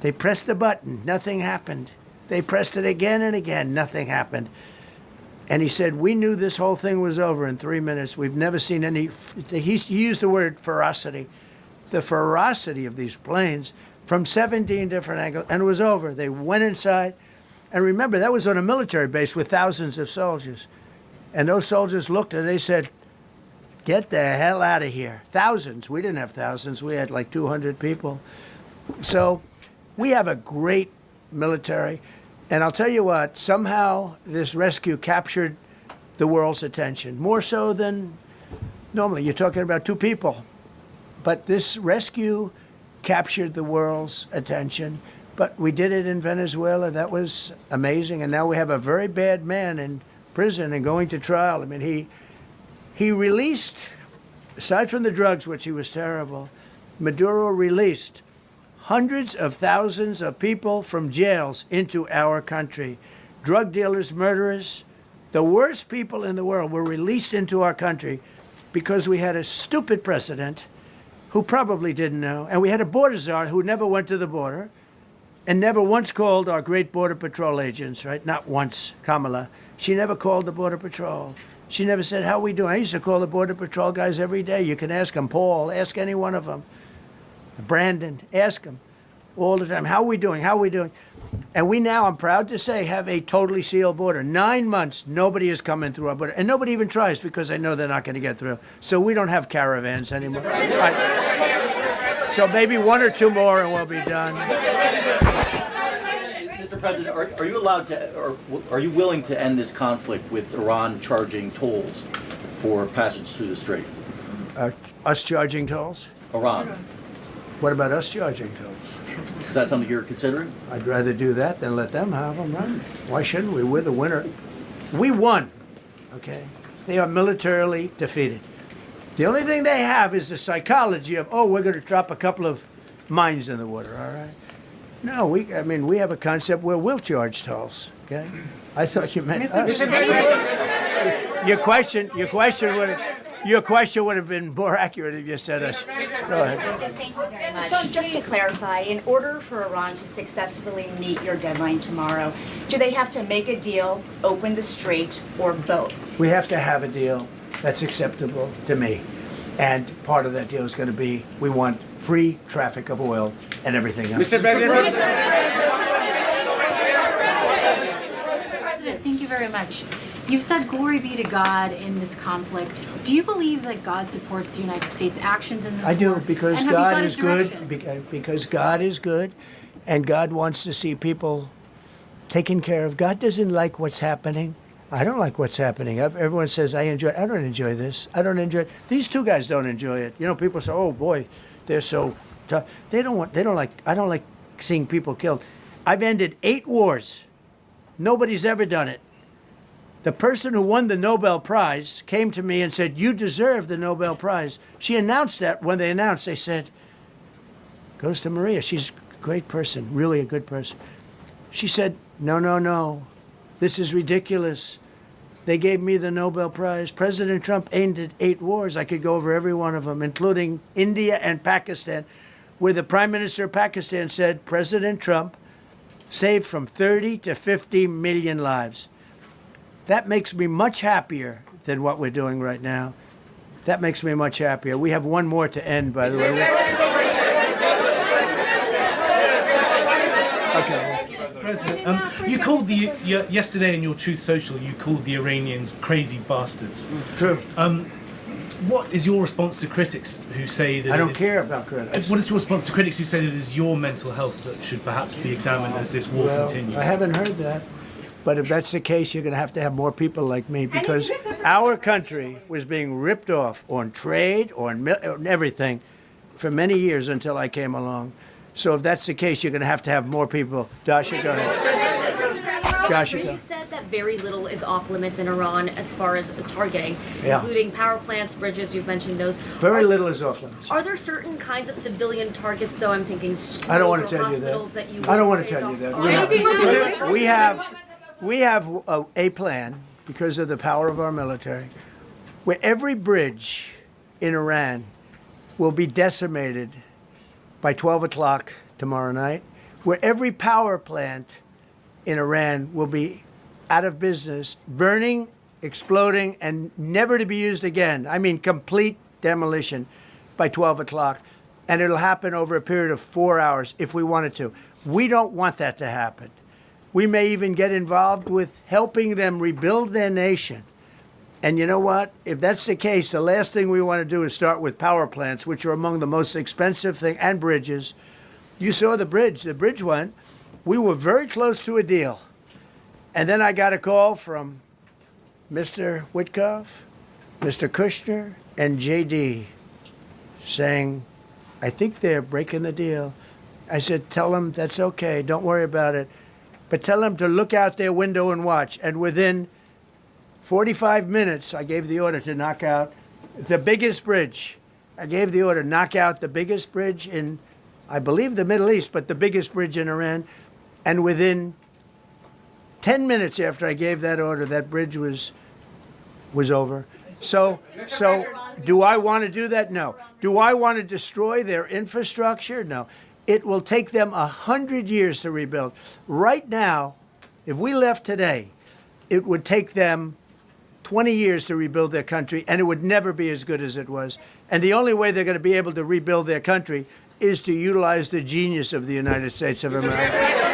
They pressed the button, nothing happened. They pressed it again and again, nothing happened. And he said, we knew this whole thing was over in 3 minutes. We've never seen any, he used the word ferocity. The ferocity of these planes from 17 different angles, and it was over. They went inside, and remember, that was on a military base with thousands of soldiers. And those soldiers looked and they said, get the hell out of here. Thousands. We didn't have thousands. We had like 200 people. So we have a great military. And I'll tell you what, somehow this rescue captured the world's attention, more so than normally. You're talking about 2 people. But this rescue captured the world's attention. But we did it in Venezuela. That was amazing. And now we have a very bad man in prison and going to trial. I mean, he released, aside from the drugs, which he was terrible, Maduro released hundreds of thousands of people from jails into our country. Drug dealers, murderers, the worst people in the world were released into our country because we had a stupid president who probably didn't know, and we had a border czar who never went to the border and never once called our great Border Patrol agents, right? Not once, Kamala. She never called the Border Patrol. She never said, how we doing? I used to call the Border Patrol guys every day. You can ask them, Paul, ask any one of them. Brandon, ask them all the time. How are we doing? How are we doing? And we now, I'm proud to say, have a totally sealed border. 9 months, nobody is coming through our border. And nobody even tries because they know they're not going to get through. So we don't have caravans anymore. So maybe 1 or 2 more and we'll be done. Mr. President, are you allowed to, or are you willing to end this conflict with Iran charging tolls for passage through the strait? Us charging tolls? Iran. What about us charging tolls? Is that something you're considering? I'd rather do that than let them have them, right? Why shouldn't we? We're the winner. We won, okay? They are militarily defeated. The only thing they have is the psychology of, oh, we're going to drop a couple of mines in the water, all right? No, we have a concept where we'll charge tolls, okay? I thought you meant us. Your question would have been more accurate if you said us. Go ahead. Thank you very much. So just to clarify, in order for Iran to successfully meet your deadline tomorrow, do they have to make a deal, open the strait, or both? We have to have a deal that's acceptable to me. And part of that deal is going to be, we want free traffic of oil and everything else. Mr. President, thank you very much. You've said glory be to God in this conflict. Do you believe that God supports the United States' actions in this war? I do, because And have you God sought is his good, direction? because God is good, and God wants to see people taken care of. God doesn't like what's happening. I don't like what's happening. Everyone says, I enjoy it. I don't enjoy this. I don't enjoy it. These 2 guys don't enjoy it. You know, people say, oh boy, they're so tough. I don't like seeing people killed. I've ended 8 wars. Nobody's ever done it. The person who won the Nobel Prize came to me and said, you deserve the Nobel Prize. She announced that. When they announced, they said, goes to Maria. She's a great person, really a good person. She said, no. This is ridiculous. They gave me the Nobel Prize. President Trump ended 8 wars. I could go over every one of them, including India and Pakistan, where the Prime Minister of Pakistan said, President Trump saved from 30 to 50 million lives. That makes me much happier than what we're doing right now. That makes me much happier. We have 1 more to end, by the way. Okay. President, you called yesterday in your Truth Social, you called the Iranians crazy bastards. True. What is your response to critics who say that I don't care about critics. What is your response to critics who say that it is your mental health that should perhaps be examined as this war continues? I haven't heard that. But if that's the case, you're going to have more people like me, because our country was being ripped off on trade, on everything for many years until I came along. So if that's the case, you're going to have more people. Dasha, go ahead. Dasha, go. You said that very little is off limits in Iran as far as targeting, Yeah. including power plants, bridges, you've mentioned those. Very little is off limits. Are there certain kinds of civilian targets, though? I'm thinking schools I don't want or to tell you hospitals that. you I don't want would to say tell you is that. off limits? We have a plan, because of the power of our military, where every bridge in Iran will be decimated by 12 o'clock tomorrow night, where every power plant in Iran will be out of business, burning, exploding, and never to be used again. I mean, complete demolition by 12 o'clock. And it'll happen over a period of 4 hours if we wanted to. We don't want that to happen. We may even get involved with helping them rebuild their nation. And you know what? If that's the case, the last thing we want to do is start with power plants, which are among the most expensive thing, and bridges. You saw the bridge. The bridge went. We were very close to a deal. And then I got a call from Mr. Witkoff, Mr. Kushner, and JD saying, I think they're breaking the deal. I said, tell them that's okay. Don't worry about it. But tell them to look out their window and watch. And within 45 minutes, I gave the order to knock out the biggest bridge. I gave the order, knock out the biggest bridge in, I believe, the Middle East, but the biggest bridge in Iran. And within 10 minutes after I gave that order, that bridge was over. So do I want to do that? No. Do I want to destroy their infrastructure? No. It will take them 100 years to rebuild. Right now, if we left today, it would take them 20 years to rebuild their country, and it would never be as good as it was. And the only way they're going to be able to rebuild their country is to utilize the genius of the United States of America.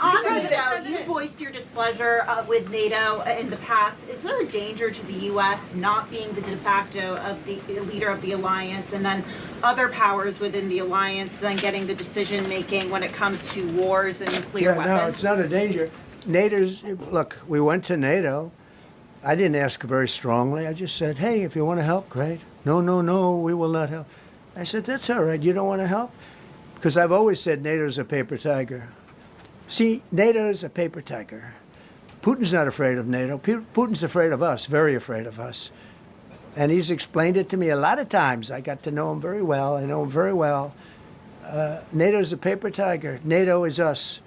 On NATO, you voiced your displeasure with NATO in the past. Is there a danger to the U.S. not being the de facto of the leader of the alliance, and then other powers within the alliance then getting the decision making when it comes to wars and nuclear weapons? No, it's not a danger. Look, we went to NATO. I didn't ask very strongly. I just said, hey, if you want to help, great. No, we will not help. I said, that's all right. You don't want to help? Because I've always said NATO's a paper tiger. See, NATO's a paper tiger. Putin's not afraid of NATO. Putin's afraid of us, very afraid of us. And he's explained it to me a lot of times. I got to know him very well. I know him very well. NATO's a paper tiger. NATO is us.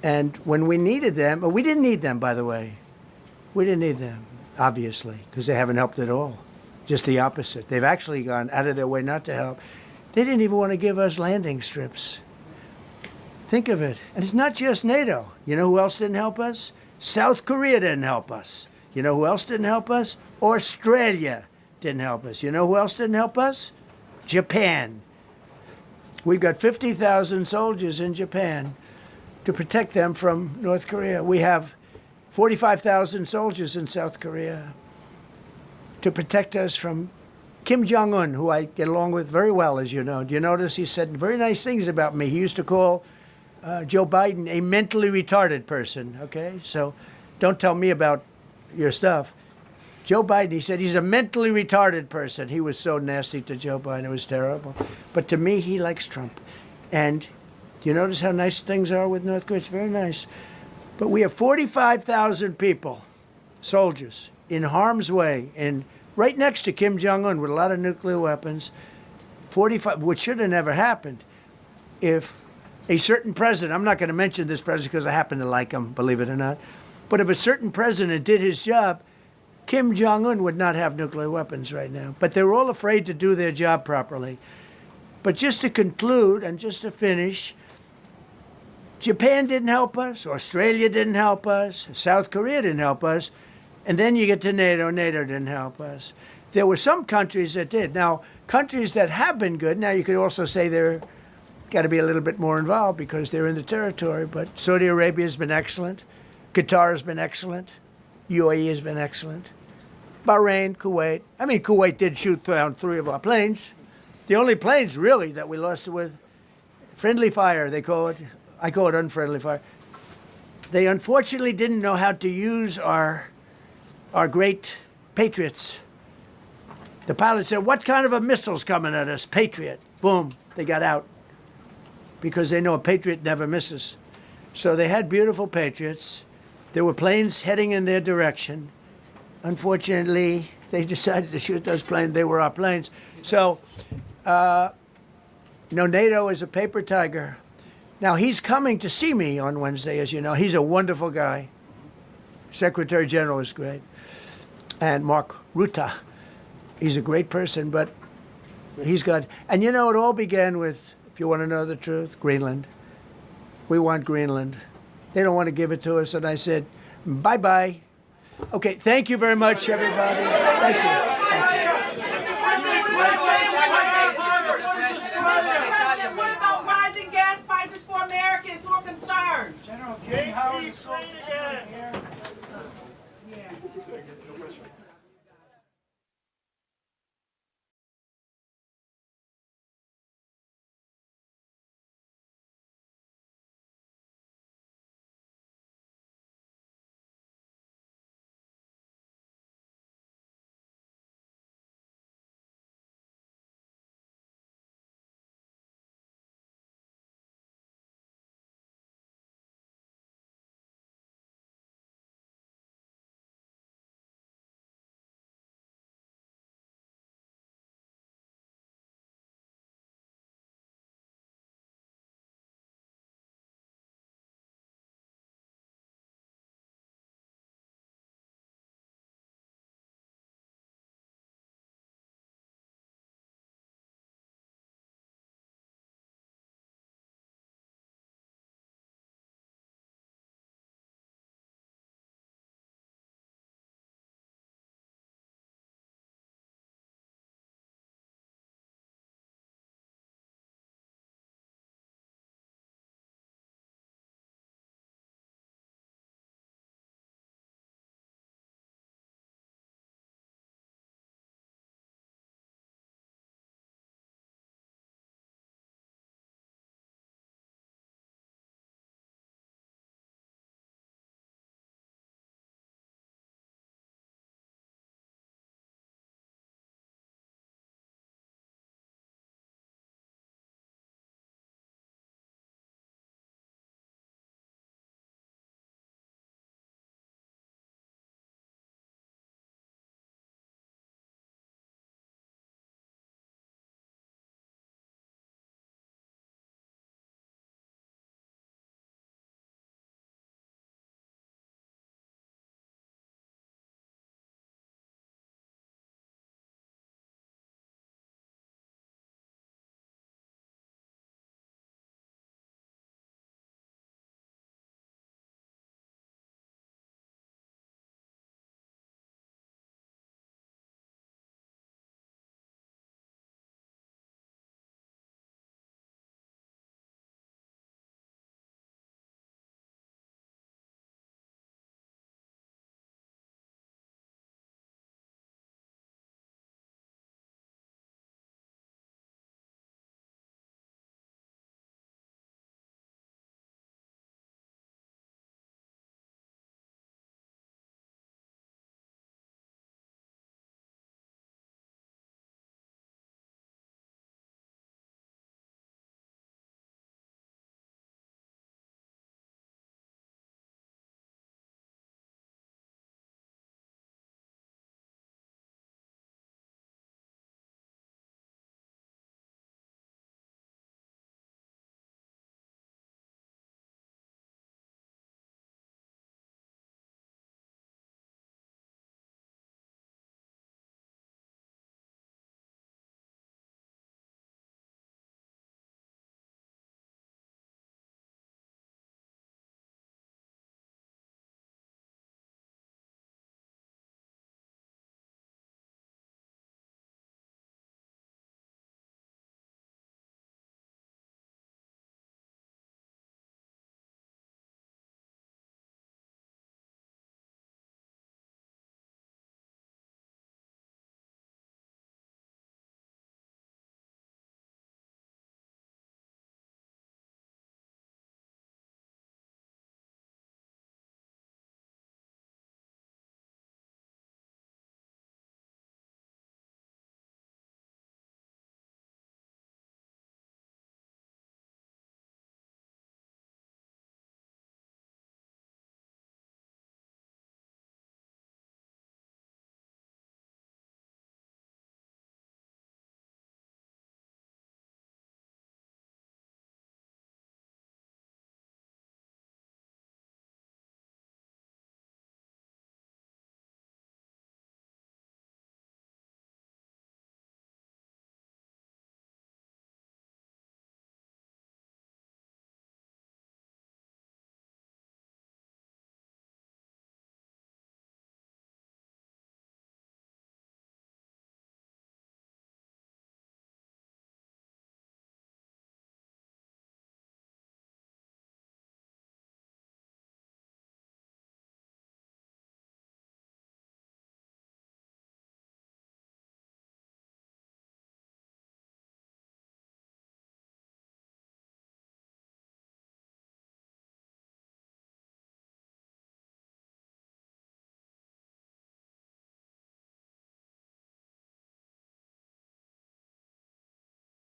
And when we needed them, we didn't need them, by the way. We didn't need them, obviously, because they haven't helped at all. Just the opposite. They've actually gone out of their way not to help. They didn't even want to give us landing strips. Think of it. And it's not just NATO. You know who else didn't help us? South Korea didn't help us. You know who else didn't help us? Australia didn't help us. You know who else didn't help us? Japan. We've got 50,000 soldiers in Japan to protect them from North Korea. We have 45,000 soldiers in South Korea to protect us from Kim Jong-un, who I get along with very well, as you know. Do you notice he said very nice things about me? He used to call Joe Biden a mentally retarded person, okay? So don't tell me about your stuff. Joe Biden, he said he's a mentally retarded person. He was so nasty to Joe Biden. It was terrible. But to me, he likes Trump. And do you notice how nice things are with North Korea? It's very nice. But we have 45,000 people, soldiers, in harm's way, and right next to Kim Jong-un with a lot of nuclear weapons. 45, which should have never happened if a certain president, I'm not going to mention this president because I happen to like him, believe it or not, but if a certain president did his job, Kim Jong-un would not have nuclear weapons right now. But they were all afraid to do their job properly. But just to conclude and just to finish, Japan didn't help us, Australia didn't help us, South Korea didn't help us, and then you get to NATO, NATO didn't help us. There were some countries that did. Now, countries that have been good, now you could also say they're got to be a little bit more involved because they're in the territory, but Saudi Arabia has been excellent, Qatar has been excellent, UAE has been excellent, Bahrain, Kuwait. I mean, Kuwait did shoot down 3 of our planes. The only planes, really, that we lost with friendly fire, they call it. I call it unfriendly fire. They unfortunately didn't know how to use our great Patriots. The pilot said, what kind of a missile's coming at us? Patriot. Boom, they got out because they know a Patriot never misses. So they had beautiful Patriots. There were planes heading in their direction. Unfortunately, they decided to shoot those planes. They were our planes. So, NATO is a paper tiger. Now, he's coming to see me on Wednesday, as you know. He's a wonderful guy. Secretary General is great. And Mark Rutte, he's a great person, but he's got... And you know, it all began with, if you want to know the truth, Greenland. We want Greenland. They don't want to give it to us. And I said, bye-bye. Okay, thank you very much, everybody. Thank you. What about rising gas prices for Americans who are concerned? General, Howard is here.